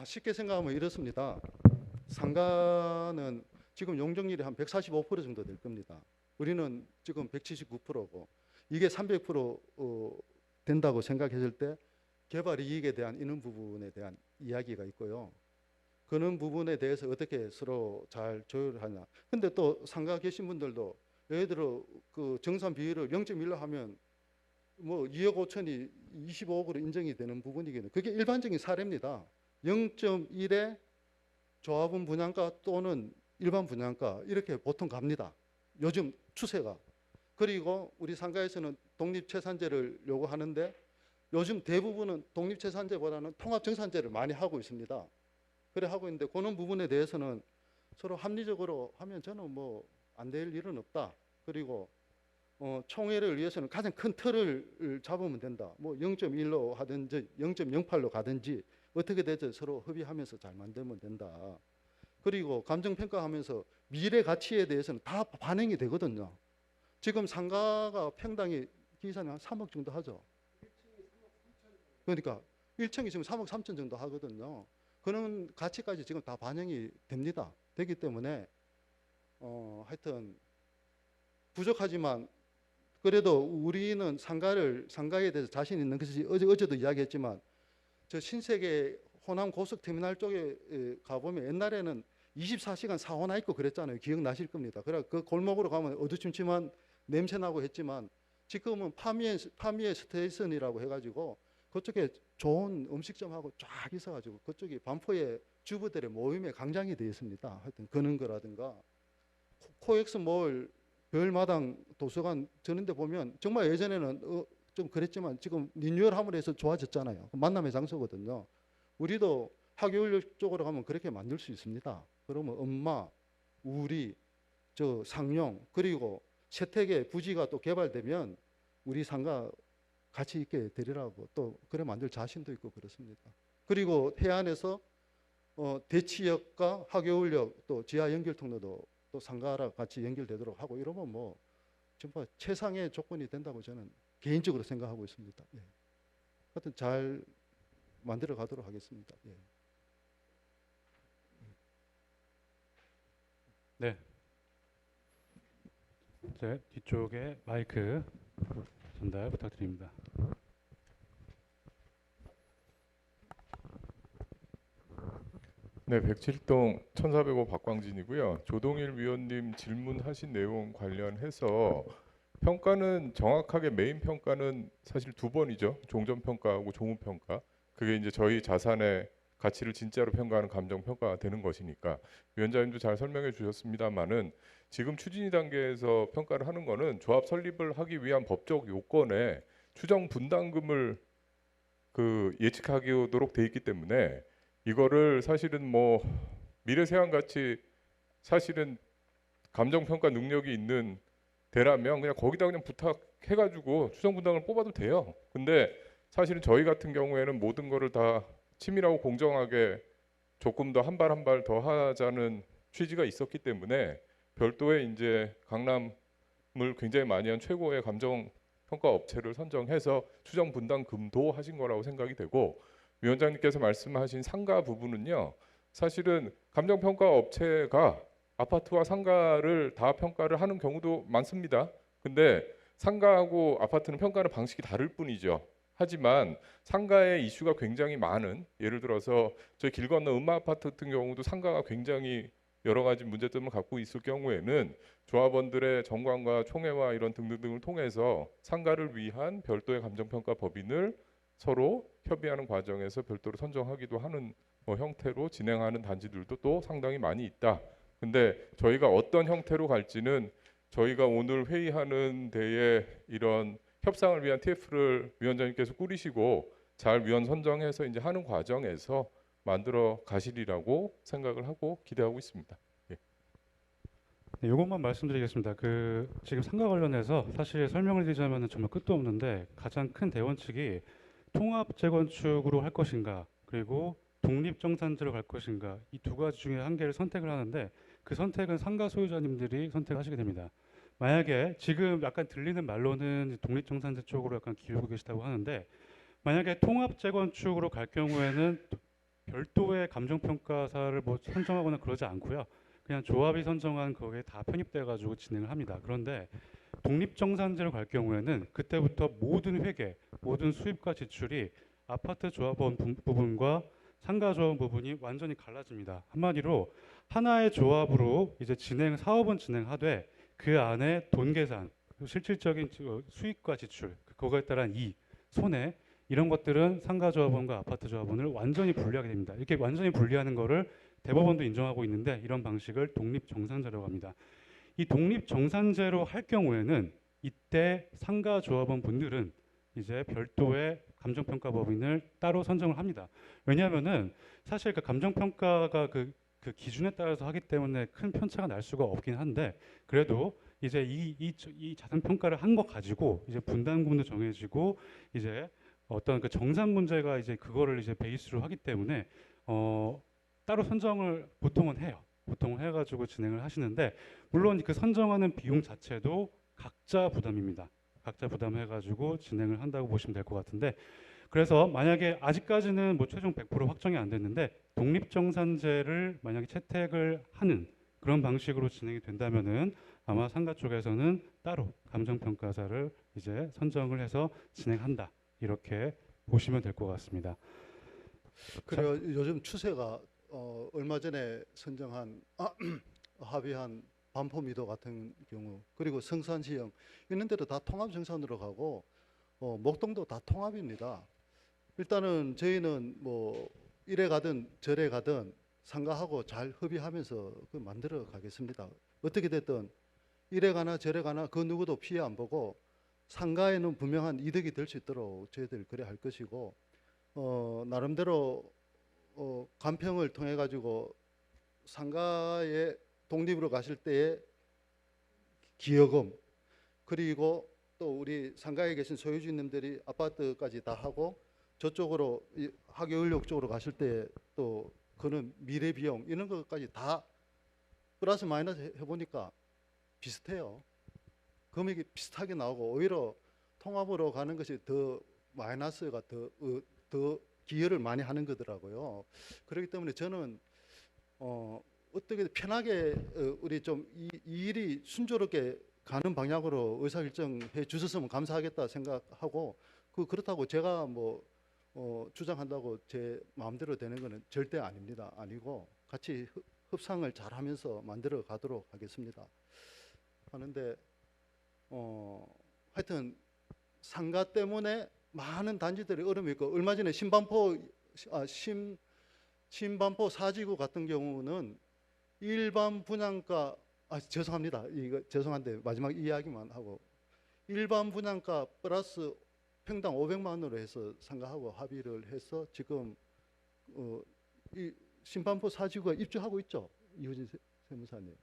쉽게 생각하면 이렇습니다. 상가는 지금 용적률이 한 145% 정도 될 겁니다. 우리는 지금 179%고 이게 300% 된다고 생각했을 때 개발 이익에 대한 이런 부분에 대한 이야기가 있고요. 그런 부분에 대해서 어떻게 서로 잘 조율하냐. 근데 또 상가 계신 분들도 예를 들어 그 정산 비율을 0.1로 하면 뭐 2억 5천이 25억으로 인정이 되는 부분이겠네요. 그게 일반적인 사례입니다. 0.1에 조합원 분양가 또는 일반 분양가 이렇게 보통 갑니다. 요즘 추세가. 그리고 우리 상가에서는 독립채산제를 요구하는데 요즘 대부분은 독립채산제보다는 통합정산제를 많이 하고 있습니다. 그래 하고 있는데 그런 부분에 대해서는 서로 합리적으로 하면 저는 뭐 안 될 일은 없다. 그리고 총회를 위해서는 가장 큰 틀을 잡으면 된다. 뭐 0.1로 하든지 0.08로 가든지 어떻게 되든 서로 협의하면서 잘 만들면 된다. 그리고 감정평가하면서 미래 가치에 대해서는 다 반영이 되거든요. 지금 상가가 평당이 기사는 한 3억 정도 하죠. 그러니까 1층이 지금 3억 3천 정도 하거든요. 그런 가치까지 지금 다 반영이 됩니다. 되기 때문에 하여튼 부족하지만 그래도 우리는 상가에 대해서 자신 있는 것이 어제도 이야기했지만 저 신세계 호남 고속터미널 쪽에 가보면 옛날에는 24시간 사호나 있고 그랬잖아요. 기억나실 겁니다. 그래 그 골목으로 가면 어두침침한 냄새 나고 했지만 지금은 파미의 스테이션이라고 해가지고 그쪽에 좋은 음식점하고 쫙 있어가지고 그쪽이 반포에 주부들의 모임의 광장이 되어 있습니다. 하여튼 그런 거라든가 코엑스몰 별마당 도서관 저런 데 보면 정말 예전에는 좀 그랬지만 지금 리뉴얼 함으로 해서 좋아졌잖아요. 만남의 장소거든요. 우리도 학교역 쪽으로 가면 그렇게 만들 수 있습니다. 그러면 엄마, 우리, 저 상용 그리고 세택의 부지가 또 개발되면 우리 상가 같이 있게 되리라고 또 그래 만들 자신도 있고 그렇습니다. 그리고 해안에서 대치역과 하교울역 또 지하 연결 통로도 또 상가랑 같이 연결되도록 하고 이러면 뭐 정말 최상의 조건이 된다고 저는 개인적으로 생각하고 있습니다. 예. 하여튼 잘 만들어 가도록 하겠습니다. 예. 네. 이제 뒤쪽에 마이크 전달 부탁드립니다. 네, 107동 1405 박광진이고요. 조동일 위원님 질문하신 내용 관련해서 평가는 정확하게 메인 평가는 사실 두 번이죠. 종전 평가하고 종후 평가. 그게 이제 저희 자산의 가치를 진짜로 평가하는 감정 평가가 되는 것이니까 위원장님도 잘 설명해 주셨습니다만은 지금 추진위 단계에서 평가를 하는 거는 조합 설립을 하기 위한 법적 요건에 추정 분담금을 예측하도록 돼 있기 때문에 이거를 사실은 뭐 미래세양 같이 사실은 감정 평가 능력이 있는 데라면 그냥 거기다 그냥 부탁해가지고 추정 분담을 뽑아도 돼요. 근데 사실은 저희 같은 경우에는 모든 거를 다 치밀하고 공정하게 조금 더 한 발 한 발 더 하자는 취지가 있었기 때문에 별도의 이제 강남을 굉장히 많이 한 최고의 감정 평가 업체를 선정해서 추정 분담금도 하신 거라고 생각이 되고 위원장님께서 말씀하신 상가 부분은요. 사실은 감정 평가 업체가 아파트와 상가를 다 평가를 하는 경우도 많습니다. 근데 상가하고 아파트는 평가하는 방식이 다를 뿐이죠. 하지만 상가의 이슈가 굉장히 많은 예를 들어서 저희 길 건너 음마 아파트 같은 경우도 상가가 굉장히 여러 가지 문제점을 갖고 있을 경우에는 조합원들의 정관과 총회와 이런 등등등을 통해서 상가를 위한 별도의 감정평가 법인을 서로 협의하는 과정에서 별도로 선정하기도 하는 형태로 진행하는 단지들도 또 상당히 많이 있다. 근데 저희가 어떤 형태로 갈지는 저희가 오늘 회의하는 데에 이런 협상을 위한 TF를 위원장님께서 꾸리시고 잘 위원 선정해서 이제 하는 과정에서 만들어 가시리라고 생각을 하고 기대하고 있습니다. 예. 네, 이것만 말씀드리겠습니다. 지금 상가 관련해서 사실 설명을 드리자면 정말 끝도 없는데 가장 큰 대원칙이 통합 재건축으로 할 것인가 그리고 독립정산제로 갈 것인가 이 두 가지 중에 한 개를 선택을 하는데 그 선택은 상가 소유자님들이 선택하시게 됩니다. 만약에 지금 약간 들리는 말로는 독립정산제 쪽으로 약간 기울고 계시다고 하는데 만약에 통합 재건축으로 갈 경우에는 별도의 감정평가사를 뭐 선정하거나 그러지 않고요. 그냥 조합이 선정한 거기에 다 편입돼 가지고 진행을 합니다. 그런데 독립정산제로 갈 경우에는 그때부터 모든 회계, 모든 수입과 지출이 아파트 조합원 부분과 상가 조합원 부분이 완전히 갈라집니다. 한마디로 하나의 조합으로 이제 사업은 진행하되 그 안에 돈 계산, 실질적인 수익과 지출, 그거에 따른 손해 이런 것들은 상가 조합원과 아파트 조합원을 완전히 분리하게 됩니다. 이렇게 완전히 분리하는 거를 대법원도 인정하고 있는데 이런 방식을 독립정산제라고 합니다. 이 독립정산제로 할 경우에는 이때 상가 조합원 분들은 이제 별도의 감정평가법인을 따로 선정을 합니다. 왜냐하면은 사실 그 감정평가가 그 기준에 따라서 하기 때문에 큰 편차가 날 수가 없긴 한데 그래도 이제 이 자산 평가를 한 거 가지고 이제 분담금도 정해지고 이제 어떤 그 정산 문제가 이제 그거를 이제 베이스로 하기 때문에 따로 선정을 보통은 해요. 보통은 해가지고 진행을 하시는데 물론 그 선정하는 비용 자체도 각자 부담입니다. 각자 부담해가지고 진행을 한다고 보시면 될 것 같은데 그래서 만약에 아직까지는 뭐 최종 100% 확정이 안 됐는데 독립정산제를 만약에 채택을 하는 그런 방식으로 진행이 된다면은 아마 상가 쪽에서는 따로 감정평가사를 이제 선정을 해서 진행한다 이렇게 보시면 될 것 같습니다. 그래요. 요즘 추세가 얼마 전에 선정한 합의한 반포미도 같은 경우 그리고 성산시형 있는 데도 다 통합정산으로 가고 목동도 다 통합입니다. 일단은 저희는 뭐 이래 가든 저래 가든 상가하고 잘 협의하면서 그 만들어 가겠습니다. 어떻게 됐든 이래 가나 저래 가나 그 누구도 피해 안 보고 상가에는 분명한 이득이 될 수 있도록 저희들 그래 할 것이고, 나름대로 간평을 통해 가지고 상가에 독립으로 가실 때의 기여금, 그리고 또 우리 상가에 계신 소유주님들이 아파트까지 다 하고 저쪽으로 하계울역 쪽으로 가실 때 또 그는 미래 비용 이런 것까지 다 플러스 마이너스 해보니까 비슷해요. 금액이 비슷하게 나오고 오히려 통합으로 가는 것이 더 마이너스가 더 기여를 많이 하는 거더라고요. 그렇기 때문에 저는 어떻게 편하게 우리 좀 이 일이 순조롭게 가는 방향으로 의사결정해 주셨으면 감사하겠다 생각하고, 그렇다고 제가 뭐 주장한다고 제 마음대로 되는 것은 절대 아닙니다. 아니고 같이 협상을 잘하면서 만들어 가도록 하겠습니다. 하는데 하여튼 상가 때문에 많은 단지들이 어려움이 있고, 얼마 전에 신반포 사지구 같은 경우는 일반 분양가, 죄송합니다. 이거 죄송한데 마지막 이야기만 하고, 일반 분양가 플러스 평당 500만 원으로 해서 상가하고 합의를 해서 지금 이 신반포 사지구가 입주하고 있죠. 이호진 세무사님.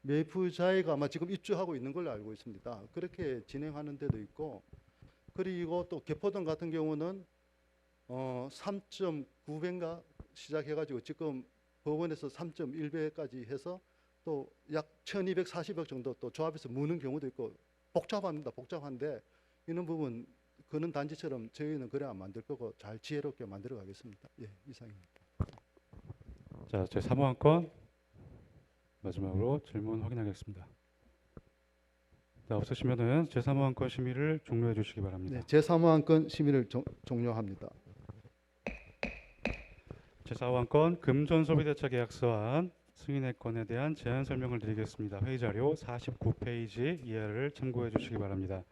매풀자이가 아마 지금 입주하고 있는 걸로 알고 있습니다. 그렇게 진행하는 데도 있고, 그리고 또 개포동 같은 경우는 3.9배인가 시작해가지고 지금 법원에서 3.1배까지 해서 또 약 1240억 정도 또 조합에서 무는 경우도 있고, 복잡합니다. 복잡한데 이런 부분 그런 단지처럼 저희는 그래 안 만들 거고 잘 지혜롭게 만들어 가겠습니다. 예, 이상입니다. 자, 제 사무한 건 마지막으로 질문 확인하겠습니다. 자, 없으시면은 제 사무한 건 심의를 종료해 주시기 바랍니다. 네, 제 사무한 건 심의를 종료합니다. 제 사무한 건 금전소비대차 계약서안 승인의 건에 대한 제안 설명을 드리겠습니다. 회의 자료 49페이지 이하를 참고해 주시기 바랍니다.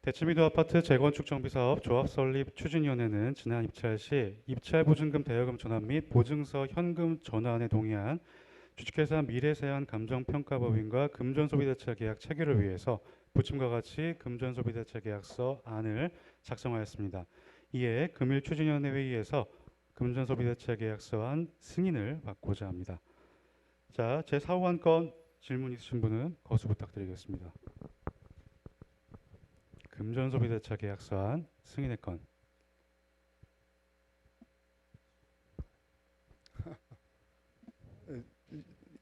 대치미도 아파트 재건축 정비사업 조합 설립 추진위원회는 지난 입찰 시 입찰 보증금 대여금 전환 및 보증서 현금 전환에 동의한 주식회사 미래세안 감정평가법인과 금전소비대차 계약 체결을 위해서 부침과 같이 금전소비대차 계약서 안을 작성하였습니다. 이에 금일 추진위원회 회의에서 금전소비대차 계약서안 승인을 받고자 합니다. 자, 제 사후한 건 질문 있으신 분은 거수 부탁드리겠습니다. 금전소비대차 계약서안 승인의 건.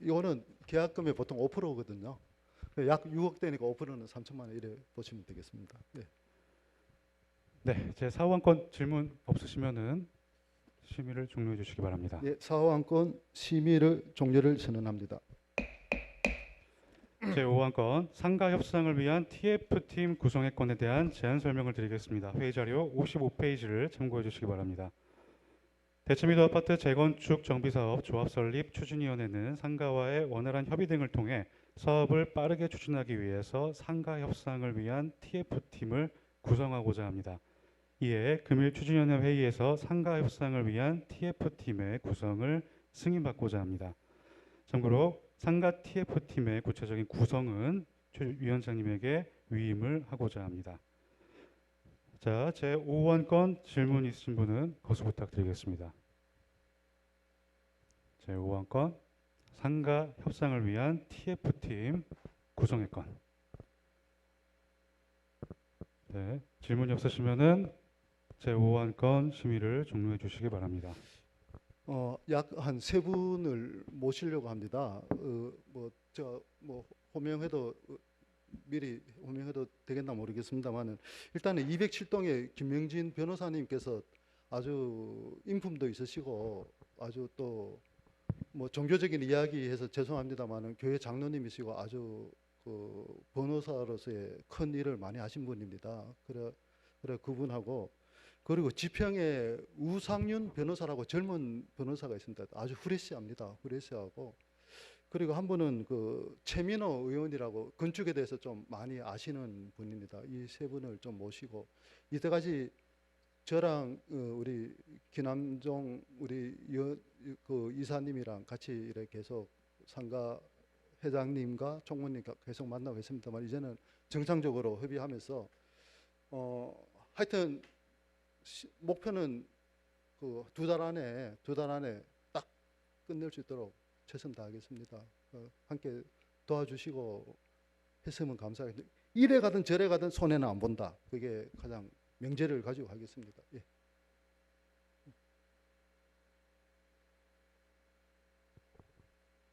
이거는 계약금의 보통 5%거든요. 약 6억 대니까 5%는 3천만 원 이래 보시면 되겠습니다. 네. 네, 제 사후한 건 질문 없으시면은 심의를 종료해 주시기 바랍니다. 예, 사후한 건 심의를 종료를 선언합니다. 제 5한 건 상가 협상을 위한 TF팀 구성의 건에 대한 제안 설명을 드리겠습니다. 회의 자료 55페이지를 참고해 주시기 바랍니다. 대치미도 아파트 재건축 정비사업 조합 설립 추진위원회는 상가와의 원활한 협의 등을 통해 사업을 빠르게 추진하기 위해서 상가 협상을 위한 TF팀을 구성하고자 합니다. 이에 금일 추진위원회 회의에서 상가 협상을 위한 TF팀의 구성을 승인받고자 합니다. 참고로 상가 TF팀의 구체적인 구성은 최 위원장님에게 위임을 하고자 합니다. 자, 제 5원 건 질문 있으신 분은 거수 부탁드리겠습니다. 제 5원 건 상가 협상을 위한 TF팀 구성의 건. 네, 질문이 없으시면은 제 5원 건 심의를 종료해 주시기 바랍니다. 약 한 세 분을 모시려고 합니다. 호명해도 미리 호명해도 되겠나 모르겠습니다만은 일단은 207동의 김명진 변호사님께서 아주 인품도 있으시고 아주 또 뭐 종교적인 이야기해서 죄송합니다만은 교회 장로님이시고 아주 그 변호사로서의 큰 일을 많이 하신 분입니다. 그래 그분하고, 그리고 지평에 우상윤 변호사라고 젊은 변호사가 있습니다. 아주 후레시합니다. 후레시하고, 그리고 한 분은 그 최민호 의원이라고 건축에 대해서 좀 많이 아시는 분입니다. 이 세 분을 좀 모시고 이때까지 저랑 우리 기남종 우리 그 이사님이랑 같이 이렇게 계속 상가 회장님과 총무님과 계속 만나고 있습니다만 이제는 정상적으로 협의하면서 하여튼 목표는 그 두 달 안에 딱 끝낼 수 있도록 최선 다하겠습니다. 함께 도와주시고 했으면 감사하겠습니다. 이래 가든 저래 가든 손해는 안 본다. 그게 가장 명제를 가지고 하겠습니다. 예.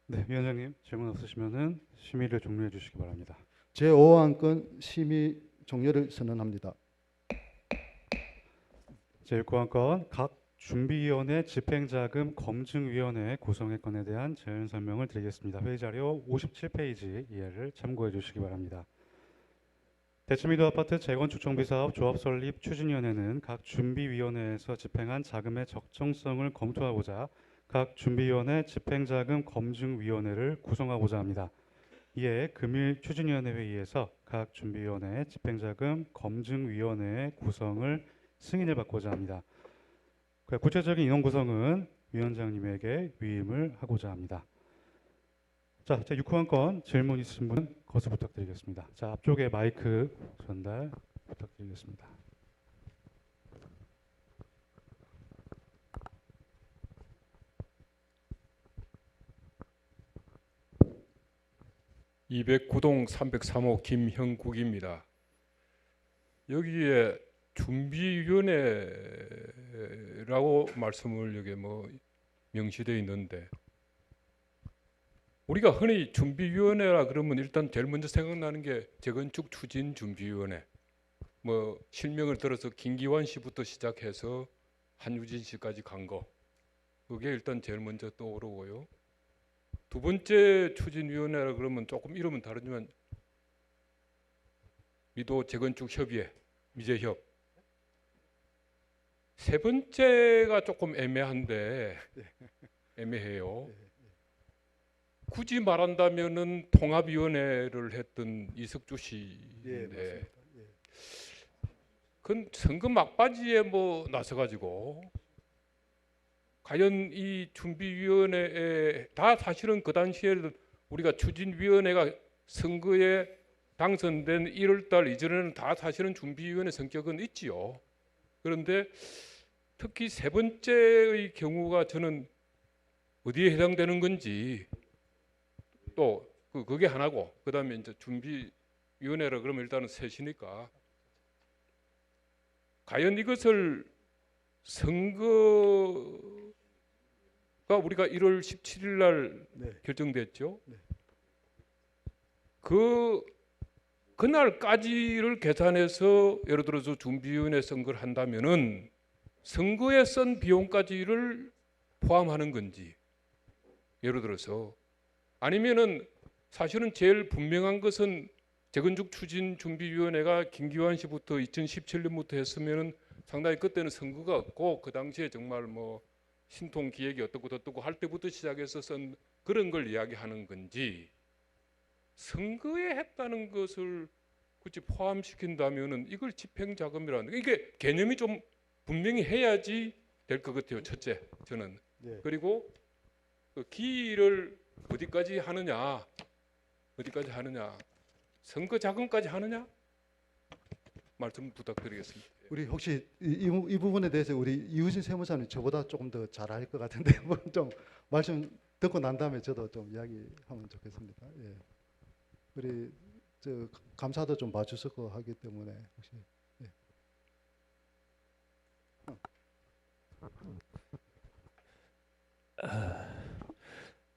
네, 위원장님 질문 없으시면은 심의를 종료해 주시기 바랍니다. 제5안건 심의 종료를 선언합니다. 제1호안건 각 준비위원회 집행자금 검증위원회 구성의 건에 대한 재연 설명을 드리겠습니다. 회의 자료 57페이지 이해를 참고해 주시기 바랍니다. 대치미도 아파트 재건축 정비사업 조합 설립 추진위원회는 각 준비위원회에서 집행한 자금의 적정성을 검토하고자 각 준비위원회 집행자금 검증위원회를 구성하고자 합니다. 이에 금일 추진위원회 회의에서 각 준비위원회 집행자금 검증위원회의 구성을 승인을 받고자 합니다. 구체적인 인원 구성은 위원장님에게 위임을 하고자 합니다. 자, 제6호안건 질문 있으신 분은 거수 부탁드리겠습니다. 자, 앞쪽에 마이크 전달 부탁드리겠습니다. (209동 303호) 김형국입니다. 여기에 준비위원회라고 말씀을 여기 뭐 명시되어 있는데, 우리가 흔히 준비위원회라 그러면 일단 제일 먼저 생각나는 게 재건축 추진 준비위원회, 뭐 실명을 들어서 김기환 씨부터 시작해서 한유진 씨까지 간 거, 그게 일단 제일 먼저 떠오르고요. 두 번째 추진위원회라 그러면 조금 이름은 다르지만 미도 재건축 협의회, 미재협. 세 번째가 조금 애매한데, 애매해요. 굳이 말한다면은 통합위원회를 했던 이석주 씨인데, 그건 선거 막바지에 뭐 나서가지고 과연 이 준비위원회에 다 사실은 그 당시에 우리가 추진위원회가 선거에 당선된 1월달 이전에는 다 사실은 준비위원회 성격은 있지요. 그런데 특히 세 번째의 경우가 저는 어디에 해당되는 건지, 또 그게 하나고, 그다음에 이제 준비위원회라 그러면 일단은 셋이니까 과연 이것을 선거가 우리가 1월 17일 날 결정됐죠. 그날까지를 계산해서 예를 들어서 준비위원회 선거를 한다면은 선거에 쓴 비용까지를 포함하는 건지, 예를 들어서 아니면은 사실은 제일 분명한 것은 재건축 추진 준비위원회가 김기환 씨부터 2017년부터 했으면은 상당히 그때는 선거가 없고 그 당시에 정말 뭐 신통 기획이 어떻고 할 때부터 시작해서 쓴 그런 걸 이야기하는 건지, 선거에 했다는 것을 굳이 포함시킨다면은 이걸 집행자금이라는, 이게 개념이 좀 분명히 해야지 될 것 같아요. 첫째, 저는. 그리고 그 기일을 어디까지 하느냐, 선거 자금까지 하느냐, 말씀 부탁드리겠습니다. 우리 혹시 이 부분에 대해서 우리 이우진 세무사님 저보다 조금 더 잘 알 것 같은데 좀 말씀 듣고 난 다음에 저도 좀 이야기하면 좋겠습니다. 예. 우리 저 감사도 좀 봐주시고 하기 때문에 혹시. 예.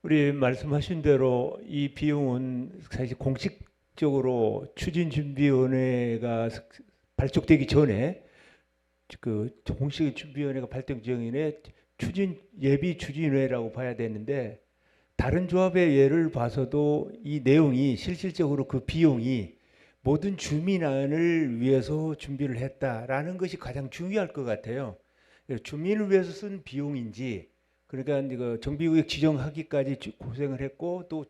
우리 말씀하신 대로 이 비용은 사실 공식적으로 추진준비위원회가 발족되기 전에 그 공식 준비위원회가 발족 전에 예비 추진위원회라고 봐야 되는데, 다른 조합의 예를 봐서도 이 내용이 실질적으로 그 비용이 모든 주민안을 위해서 준비를 했다라는 것이 가장 중요할 것 같아요. 주민을 위해서 쓴 비용인지, 그러니까 이거 정비구역 지정하기까지 고생을 했고, 또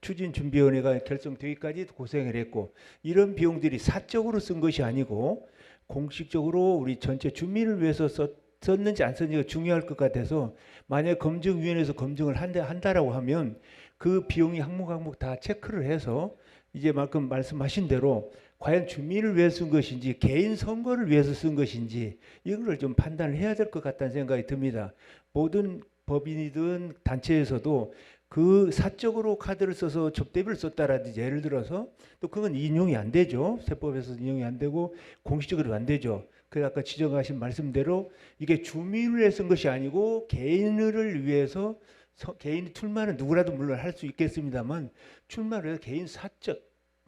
추진준비위원회가 결성되기까지 고생을 했고, 이런 비용들이 사적으로 쓴 것이 아니고 공식적으로 우리 전체 주민을 위해서 썼는지 안 썼는지가 중요할 것 같아서 만약 검증위원회에서 검증을 한다라고 하면 그 비용이 항목 다 체크를 해서 이제 방금 말씀하신 대로 과연 주민을 위해 쓴 것인지 개인 선거를 위해서 쓴 것인지 이거를 좀 판단을 해야 될 것 같다는 생각이 듭니다. 모든 법인이든 단체에서도 그 사적으로 카드를 써서 접대비를 썼다라든지 예를 들어서 또 그건 인용이 안 되죠. 세법에서 인용이 안 되고 공식적으로 안 되죠. 그래서 아까 지적하신 말씀대로 이게 주민을 위해 쓴 것이 아니고 개인을 위해서 개인 출마는 누구라도 물론 할 수 있겠습니다만 출마를 해서 개인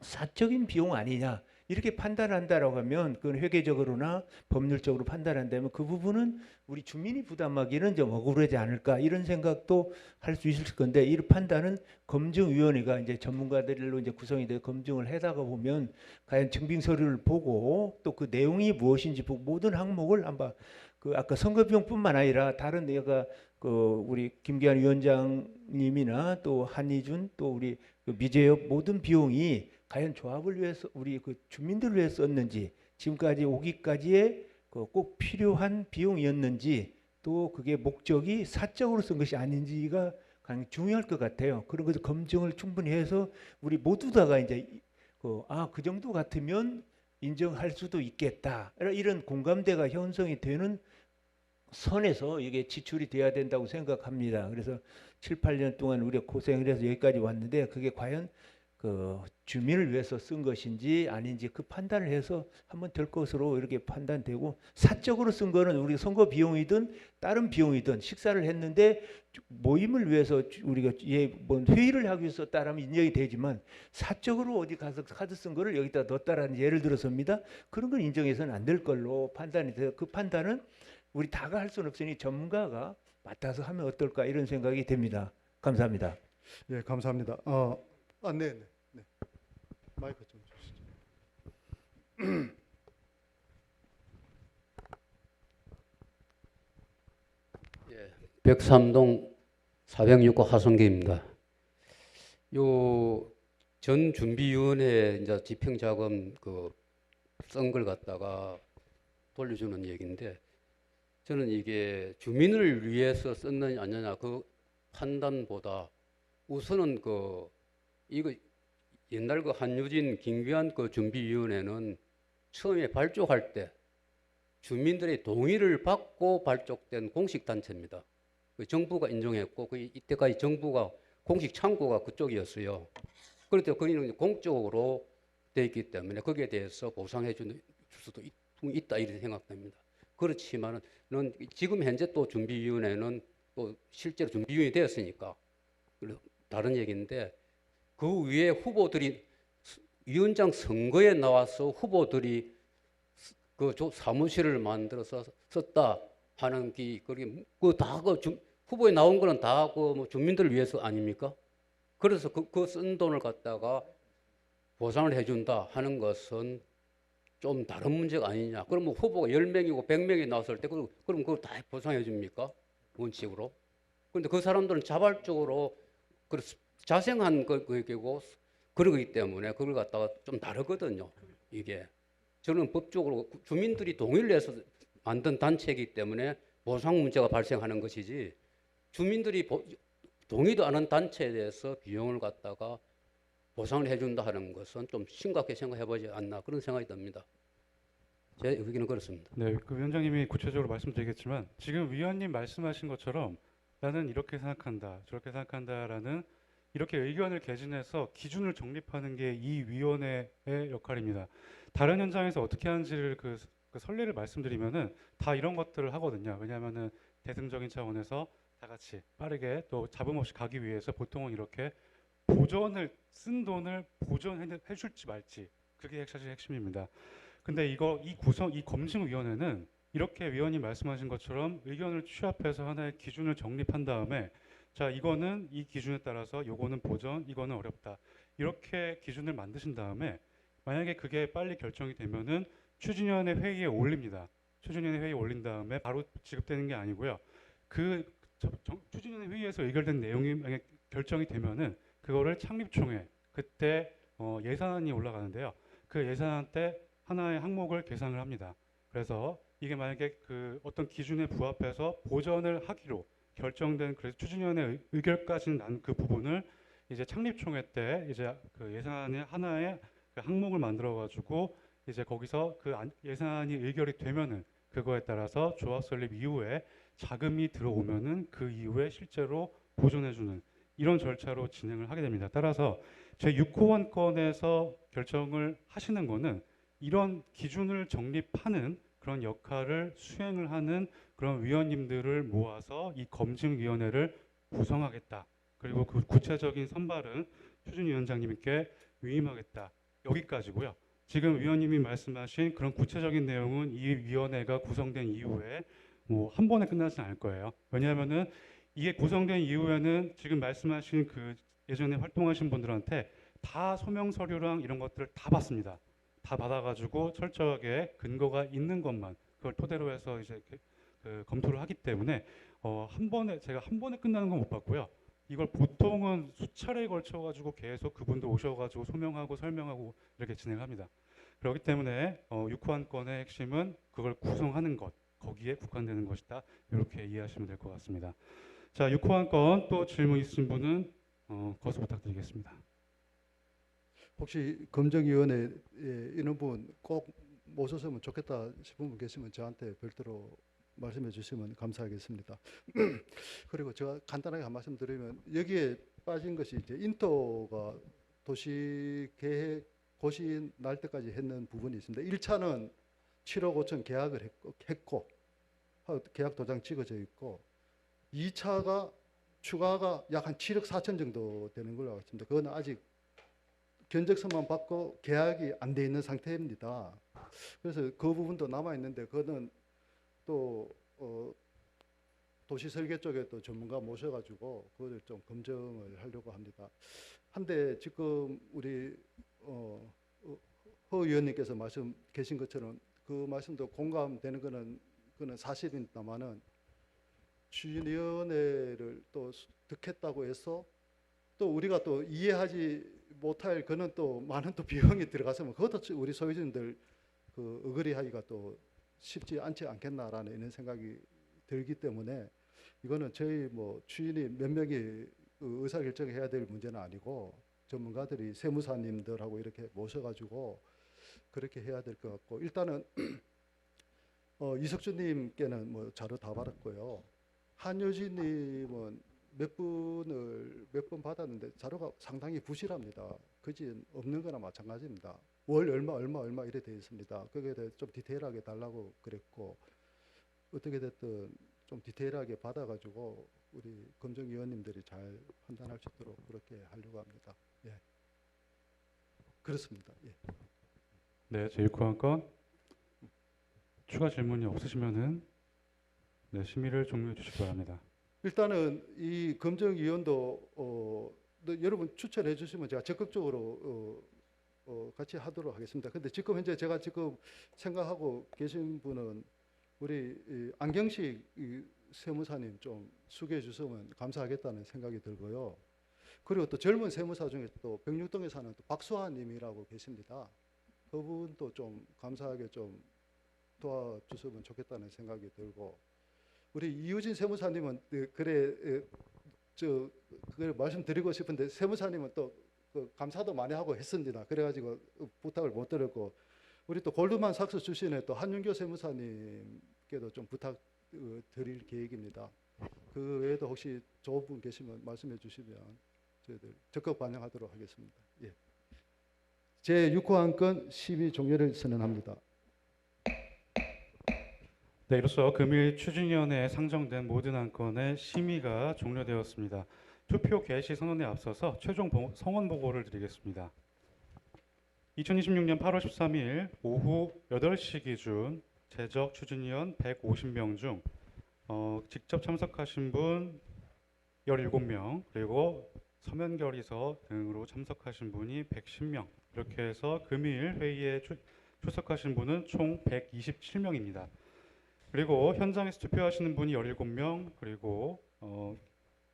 사적인 비용 아니냐 이렇게 판단한다라고 하면 그건 회계적으로나 법률적으로 판단한다면 그 부분은 우리 주민이 부담하기는 좀 억울하지 않을까 이런 생각도 할 수 있을 건데 이 판단은 검증위원회가 이제 전문가들로 이제 구성이 돼 검증을 해다가 보면 과연 증빙 서류를 보고 또 그 내용이 무엇인지 보고 모든 항목을 한번 그 아까 선거비용뿐만 아니라 다른 내가 그 우리 김기한 위원장님이나 또 한희준 또 우리 그 미제협 모든 비용이 과연 조합을 위해서 우리 그 주민들을 위해 썼는지 지금까지 오기까지의 그 꼭 필요한 비용이었는지 또 그게 목적이 사적으로 쓴 것이 아닌지가 가장 중요할 것 같아요. 그런 것을 검증을 충분히 해서 우리 모두 다가 이제 그 정도 같으면 인정할 수도 있겠다. 이런 공감대가 형성이 되는 선에서 이게 지출이 돼야 된다고 생각합니다. 그래서 7, 8년 동안 우리가 고생을 해서 여기까지 왔는데 그게 과연 그 주민을 위해서 쓴 것인지 아닌지 그 판단을 해서 한번 될 것으로 이렇게 판단되고 사적으로 쓴 거는 우리 선거 비용이든 다른 비용이든 식사를 했는데 모임을 위해서 우리가 뭐 회의를 하기 위해서 따르면 인정이 되지만 사적으로 어디 가서 카드 쓴 거를 여기다 넣었다라는 예를 들어서입니다. 그런 건 인정해서는 안 될 걸로 판단이 돼요. 그 판단은 우리 다가 할 수는 없으니 전문가가 맡아서 하면 어떨까 이런 생각이 됩니다. 감사합니다. 예, 감사합니다. 네. 마이크 좀 주시죠. 백삼동 406호 하성기입니다. 요 전 준비위원회 이제 집행자금 쓴 걸 갖다가 돌려주는 얘기인데 저는 이게 주민을 위해서 썼느냐 아니냐 그 판단보다 우선은 이거 옛날 그 한유진 김기한 그 준비위원회는 처음에 발족할 때 주민들의 동의를 받고 발족된 공식 단체입니다. 그 정부가 인정했고 이때까지 정부가 공식 창구가 그쪽이었어요. 그럴 때 거기는 공적으로 돼 있기 때문에 거기에 대해서 보상해 줄 수도 있다 이렇게 생각됩니다. 그렇지만은 지금 현재 또 준비위원회는 또 실제로 준비위원회 되었으니까 다른 얘기인데 그 위에 후보들이 위원장 선거에 나와서 후보들이 그 사무실을 만들어서 썼다 하는 그게 후보에 나온 거는 다 뭐 주민들을 위해서 아닙니까? 그래서 그 쓴 돈을 갖다가 보상을 해준다 하는 것은 좀 다른 문제가 아니냐. 그럼 뭐 후보가 10명이고 100명이 나왔을 때 그럼 그걸 다 보상해 줍니까? 원칙으로. 그런데 그 사람들은 자발적으로 자생한 거고 그러기 때문에 그걸 갖다가 좀 다르거든요. 이게 저는 법적으로 주민들이 동의를 해서 만든 단체이기 때문에 보상 문제가 발생하는 것이지 주민들이 동의도 안 한 단체에 대해서 비용을 갖다가 보상을 해준다 하는 것은 좀 심각하게 생각해보지 않나 그런 생각이 듭니다. 제 의견은 그렇습니다. 네, 그 위원장님이 구체적으로 말씀드리겠지만 지금 위원님 말씀하신 것처럼 나는 이렇게 생각한다, 저렇게 생각한다라는 이렇게 의견을 개진해서 기준을 정립하는 게 이 위원회의 역할입니다. 다른 현장에서 어떻게 하는지를 그 선례를 말씀드리면은 다 이런 것들을 하거든요. 왜냐하면은 대승적인 차원에서 다 같이 빠르게 또 잡음 없이 가기 위해서 보통은 이렇게 쓴 돈을 보존해 줄지 말지 그게 사실 핵심입니다. 근데 이 검증위원회는 이렇게 위원님 말씀하신 것처럼 의견을 취합해서 하나의 기준을 정립한 다음에 자 이거는 이 기준에 따라서 요거는 보전, 이거는 어렵다 이렇게 기준을 만드신 다음에 만약에 그게 빨리 결정이 되면은 추진위원회 회의에 올립니다. 추진위원회 회의에 올린 다음에 바로 지급되는 게 아니고요. 추진위원회 회의에서 의결된 내용이 만약에 결정이 되면은 그거를 창립총회 그때 예산안이 올라가는데요. 그 예산안 때 하나의 항목을 계산을 합니다. 그래서 이게 만약에 그 어떤 기준에 부합해서 보전을 하기로 결정된 그래서 추진위원회 의결까지는 난 그 부분을 이제 창립총회 때 이제 그 예산의 하나의 그 항목을 만들어 가지고 이제 거기서 그 예산이 의결이 되면은 그거에 따라서 조합 설립 이후에 자금이 들어오면은 그 이후에 실제로 보존해주는 이런 절차로 진행을 하게 됩니다. 따라서 제 6호원 건에서 결정을 하시는 거는 이런 기준을 정립하는 그런 역할을 수행을 하는 그런 위원님들을 모아서 이 검증위원회를 구성하겠다. 그리고 그 구체적인 선발은 추진위원장님께 위임하겠다. 여기까지고요. 지금 위원님이 말씀하신 그런 구체적인 내용은 이 위원회가 구성된 이후에 뭐 한 번에 끝나지는 않을 거예요. 왜냐하면은 이게 구성된 이후에는 지금 말씀하신 그 예전에 활동하신 분들한테 다 소명 서류랑 이런 것들을 다 받습니다. 다 받아가지고 철저하게 근거가 있는 것만 그걸 토대로 해서 이제 그 검토를 하기 때문에 한 번에 제가 한 번에 끝나는 건 못 봤고요. 이걸 보통은 수차례에 걸쳐가지고 계속 그분들 오셔가지고 소명하고 설명하고 이렇게 진행합니다. 그렇기 때문에 6호안 건의 핵심은 그걸 구성하는 것, 거기에 국한되는 것이다. 이렇게 이해하시면 될 것 같습니다. 자, 6호안 건 또 질문 있으신 분은 거수 부탁드리겠습니다. 혹시 검증위원회 이런 분 꼭 모셨으면 좋겠다 싶은 분 계시면 저한테 별도로 말씀해 주시면 감사하겠습니다. 그리고 제가 간단하게 한 말씀 드리면 여기에 빠진 것이 이제 인도가 도시계획 고시 날 때까지 했는 부분이 있습니다. 1차는 7억 5천 계약을 했고 계약 도장 찍어져 있고 2차가 추가가 약 한 7억 4천 정도 되는 걸로 알고 있습니다. 그건 아직 견적서만 받고 계약이 안 돼 있는 상태입니다. 그래서 그 부분도 남아 있는데 그거는 또 도시 설계 쪽에 또 전문가 모셔가지고 그거를 좀 검증을 하려고 합니다. 한데 지금 우리 허 의원님께서 말씀 계신 것처럼 그 말씀도 공감되는 그는 사실입니다만은 추진위원회를 또 득했다고 해서 또 우리가 또 이해하지 못할 그는 또 많은 또 비용이 들어가서면 그것도 우리 소유주들 그 어그리하기가 또 쉽지 않지 않겠나라는 이런 생각이 들기 때문에 이거는 저희 뭐 추인이 몇 명이 의사결정해야 될 문제는 아니고 전문가들이 세무사님들하고 이렇게 모셔가지고 그렇게 해야 될 것 같고 일단은 이석주님께는 뭐 자료 다 받았고요. 한효진님은 몇 번 받았는데 자료가 상당히 부실합니다. 그지 없는 거나 마찬가지입니다. 월 얼마 이래 되어 있습니다. 거기에 대해 좀 디테일하게 달라고 그랬고 어떻게 됐든 좀 디테일하게 받아가지고 우리 검증위원님들이 잘 판단할 수 있도록 그렇게 하려고 합니다. 예. 그렇습니다. 예. 네, 제6호안 건 추가 질문이 없으시면은 네, 심의를 종료해 주시기 바랍니다. 일단은 이 검증위원도 여러분 추천해 주시면 제가 적극적으로 같이 하도록 하겠습니다. 근데 지금 현재 제가 지금 생각하고 계신 분은 우리 안경식 세무사님 좀 소개해 주시면 감사하겠다는 생각이 들고요. 그리고 또 젊은 세무사 중에 또 병육동에 사는 또 박수환 님이라고 계십니다. 그분도 좀 감사하게 좀 도와주시면 좋겠다는 생각이 들고 우리 이유진 세무사님은 그래 말씀드리고 싶은데 세무사님은 또 그 감사도 많이 하고 했습니다. 그래가지고 부탁을 못 드렸고 우리 또 골드만삭스 출신의 또 한윤교 세무사님께도 좀 부탁 드릴 계획입니다. 그 외에도 혹시 좋은 분 계시면 말씀해 주시면 저희들 적극 반영하도록 하겠습니다. 예. 제 6호안 건 심의 종료를 선언합니다. 네, 이로써 금일 추진위원회에 상정된 모든 안건의 심의가 종료되었습니다. 투표 개시 선언에 앞서서 최종 성원 보고를 드리겠습니다. 2026년 8월 13일 오후 8시 기준 재적 추진위원 150명 중 직접 참석하신 분 17명 그리고 서면 결의서 등으로 참석하신 분이 110명 이렇게 해서 금일 회의에 출석하신 분은 총 127명입니다. 그리고 현장에서 투표하시는 분이 17명 그리고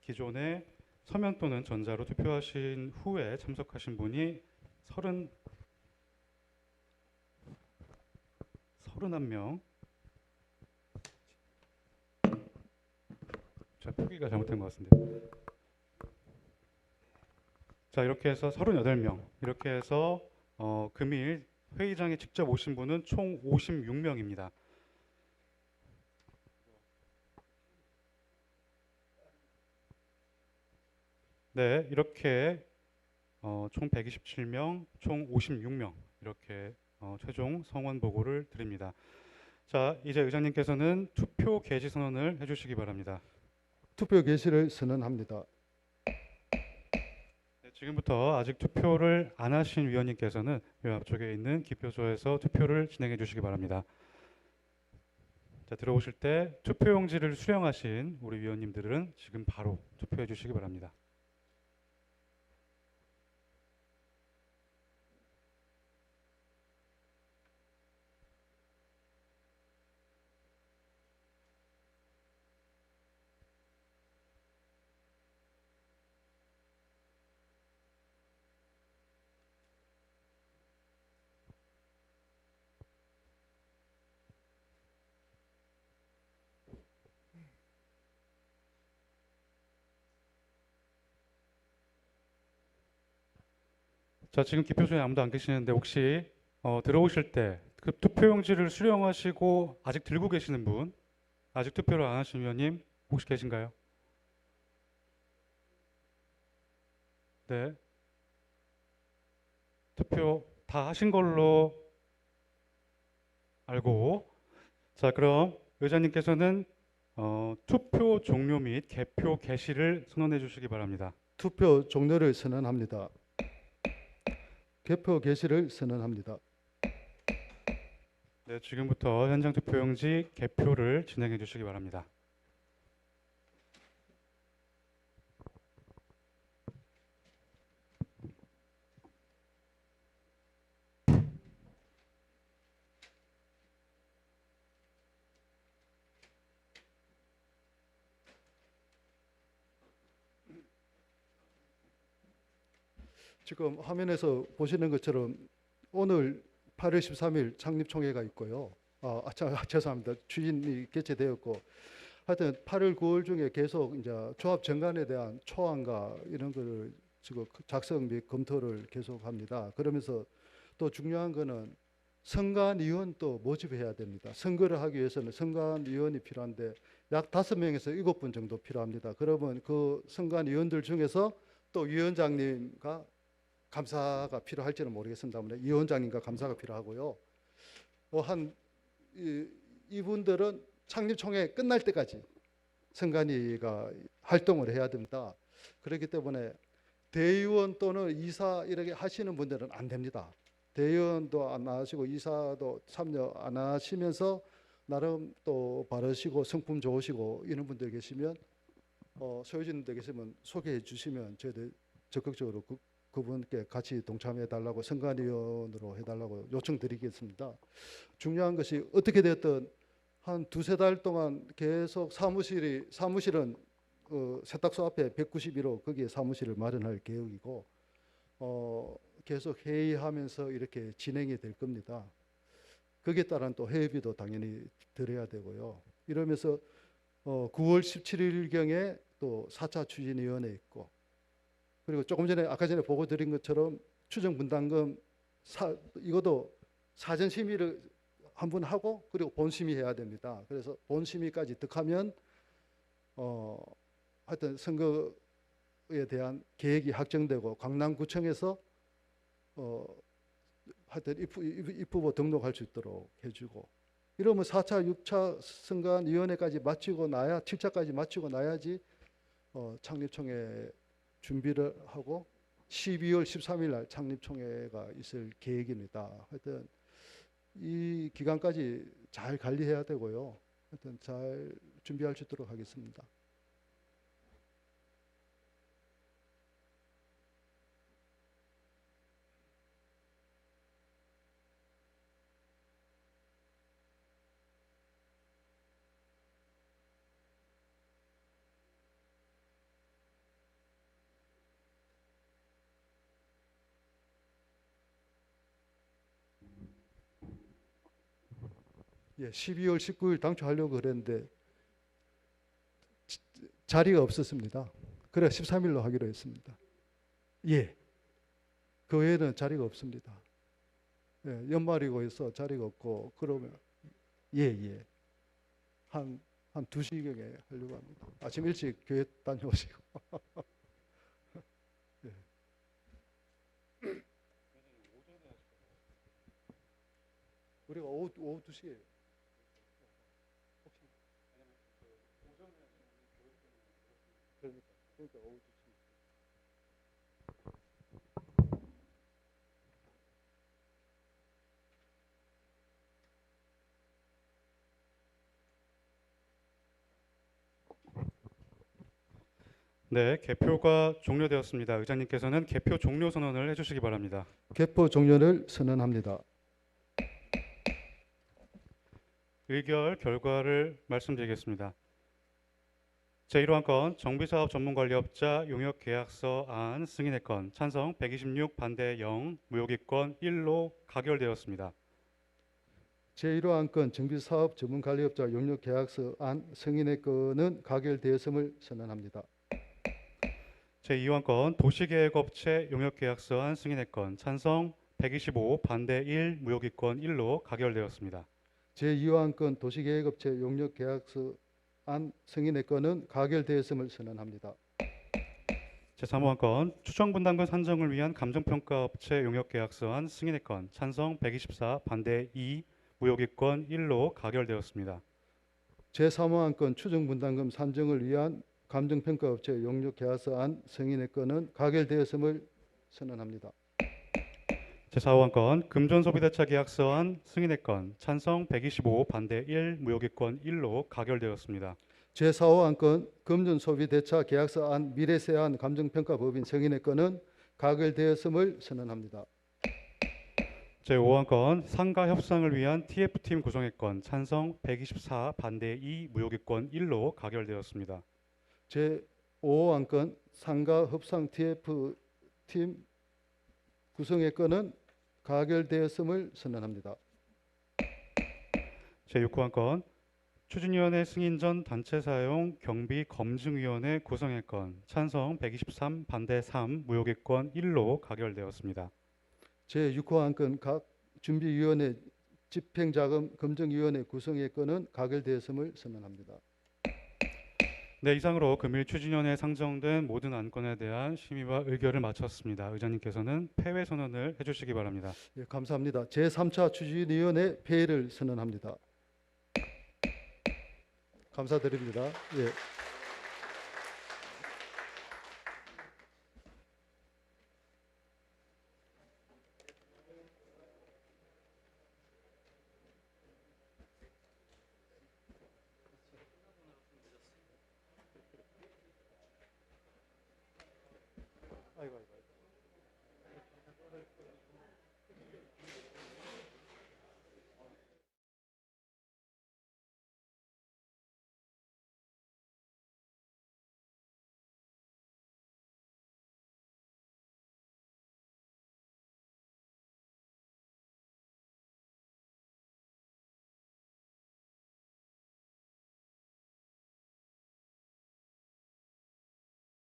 기존에 서면 또는 전자로 투표하신 후에 참석하신 분이 31명 제가 표기가 잘못된 것 같습니다. 자, 이렇게 해서 38명. 이렇게 해서 금일 회의장에 직접 오신 분은 총 56명입니다. 네, 이렇게 총 127명, 총 56명 이렇게 최종 성원 보고를 드립니다. 자, 이제 의장님께서는 투표 개시 선언을 해주시기 바랍니다. 투표 개시를 선언합니다. 네, 지금부터 아직 투표를 안 하신 위원님께서는 이 앞쪽에 있는 기표소에서 투표를 진행해 주시기 바랍니다. 자, 들어오실 때 투표용지를 수령하신 우리 위원님들은 지금 바로 투표해 주시기 바랍니다. 자, 지금 기표소에 아무도 안 계시는데 혹시 들어오실 때 그 투표용지를 수령하시고 아직 들고 계시는 분, 아직 투표를 안 하신 위원님 혹시 계신가요? 네. 투표 다 하신 걸로 알고, 자, 그럼 의장님께서는 투표 종료 및 개표 개시를 선언해 주시기 바랍니다. 투표 종료를 선언합니다. 개표 개시를 선언합니다. 네, 지금부터 현장 투표용지 개표를 진행해 주시기 바랍니다. 지금 화면에서 보시는 것처럼 오늘 8월 13일 창립총회가 있고요. 죄송합니다. 추진이 개최되었고, 하여튼 8월 9월 중에 계속 이제 조합 정관에 대한 초안과 이런 거를 지금 작성 및 검토를 계속합니다. 그러면서 또 중요한 거는 선관위원 또 모집해야 됩니다. 선거를 하기 위해서는 선관위원이 필요한데 약 5명에서 7분 정도 필요합니다. 그러면 그 선관위원들 중에서 또 위원장님과 감사가 필요할지는 모르겠습니다만 위원장님과 감사가 필요하고요. 이분들은 창립총회 끝날 때까지 선관위가 활동을 해야 됩니다. 그렇기 때문에 대의원 또는 이사 이렇게 하시는 분들은 안 됩니다. 대의원도 안 하시고 이사도 참여 안 하시면서 나름 또 바르시고 성품 좋으시고 이런 분들 계시면 소유진들 계시면 소개해 주시면 저희들 적극적으로 그분께 같이 동참해 달라고 선관위원으로 해달라고 요청드리겠습니다. 중요한 것이 어떻게 됐든 한 2-3달 동안 계속 사무실은 세탁소 앞에 191호 거기에 사무실을 마련할 계획이고 계속 회의하면서 이렇게 진행이 될 겁니다. 거기에 따른 또 회의비도 당연히 들어야 되고요. 이러면서 9월 17일경에 또 4차 추진위원회 있고, 그리고 조금 전에 아까 전에 보고 드린 것처럼 추정 분담금 이것도 사전 심의를 한번 하고 그리고 본심의 해야 됩니다. 그래서 본심의까지 득하면 하여튼 선거에 대한 계획이 확정되고 강남구청에서 하여튼 입후보 등록할 수 있도록 해주고, 이러면 4차, 6차 선관위원회까지 마치고 나야 7차까지 마치고 나야지 창립총회 준비를 하고 12월 13일 날 창립총회가 있을 계획입니다. 하여튼 이 기간까지 잘 관리해야 되고요. 하여튼 잘 준비할 수 있도록 하겠습니다. 예, 12월 19일 당초 하려고 그랬는데 자리가 없었습니다. 그래 13일로 하기로 했습니다. 예. 그 외에는 자리가 없습니다. 예, 연말이고 해서 자리가 없고 그러면 예. 한 2시경에 하려고 합니다. 아침 일찍 교회 다녀오시고. 예. 우리가 오후 2시에 그러니까 오후 2시. 네, 개표가 종료되었습니다. 의장님께서는 개표 종료 선언을 해주시기 바랍니다. 개표 종료를 선언합니다. 의결 결과를 말씀드리겠습니다. 제1호 건 정비사업 전문관리업자 용역계약서 안 승인의 건 찬성 126 반대 0 무효기권 1로 가결되었습니다. 제1호 안건 정비사업 전문관리업자 용역계약서 안 승인의 건은 가결되었음을 선언합니다. 제2호 건 도시계획업체 용역계약서 안 승인의 건 찬성 125 반대 1 무효기권 1로 가결되었습니다. 제2호 안건 도시계획업체 용역계약서 안 승인의 건은 가결되었음을 선언합니다. 제3호 건 추정분담금 산정을 위한 감정평가업체 용역계약서 안 승인의 건 찬성 124 반대 2 무효기권 1로 가결되었습니다. 제3호 안건 추정분담금 산정을 위한 감정평가업체 용역계약서 안 승인의 건은 가결되었음을 선언합니다. 제4호 건 금전소비대차 계약서 안 승인의 건 찬성 125 반대 1 무효기권 1로 가결되었습니다. 제4호 안건 금전소비대차 계약서 안 미래세안 감정평가법인 승인의 건은 가결되었음을 선언합니다. 제5호 건 상가 협상을 위한 TF팀 구성의 건 찬성 124 반대 2 무효기권 1로 가결되었습니다. 제5호 안건 상가 협상 TF팀 구성의 건은 가결되었음을 선언합니다. 제6호 건 추진위원회 승인 전 단체 사용 경비 검증위원회 구성의 건 찬성 123 반대 3 무효기권 1로 가결되었습니다. 제6호 안건 각 준비위원회 집행자금 검증위원회 구성의 건은 가결되었음을 선언합니다. 네, 이상으로 금일 추진위원회에 상정된 모든 안건에 대한 심의와 의결을 마쳤습니다. 의장님께서는 폐회 선언을 해주시기 바랍니다. 예, 감사합니다. 제3차 추진위원회 폐회를 선언합니다. 감사드립니다. 예. 아이고.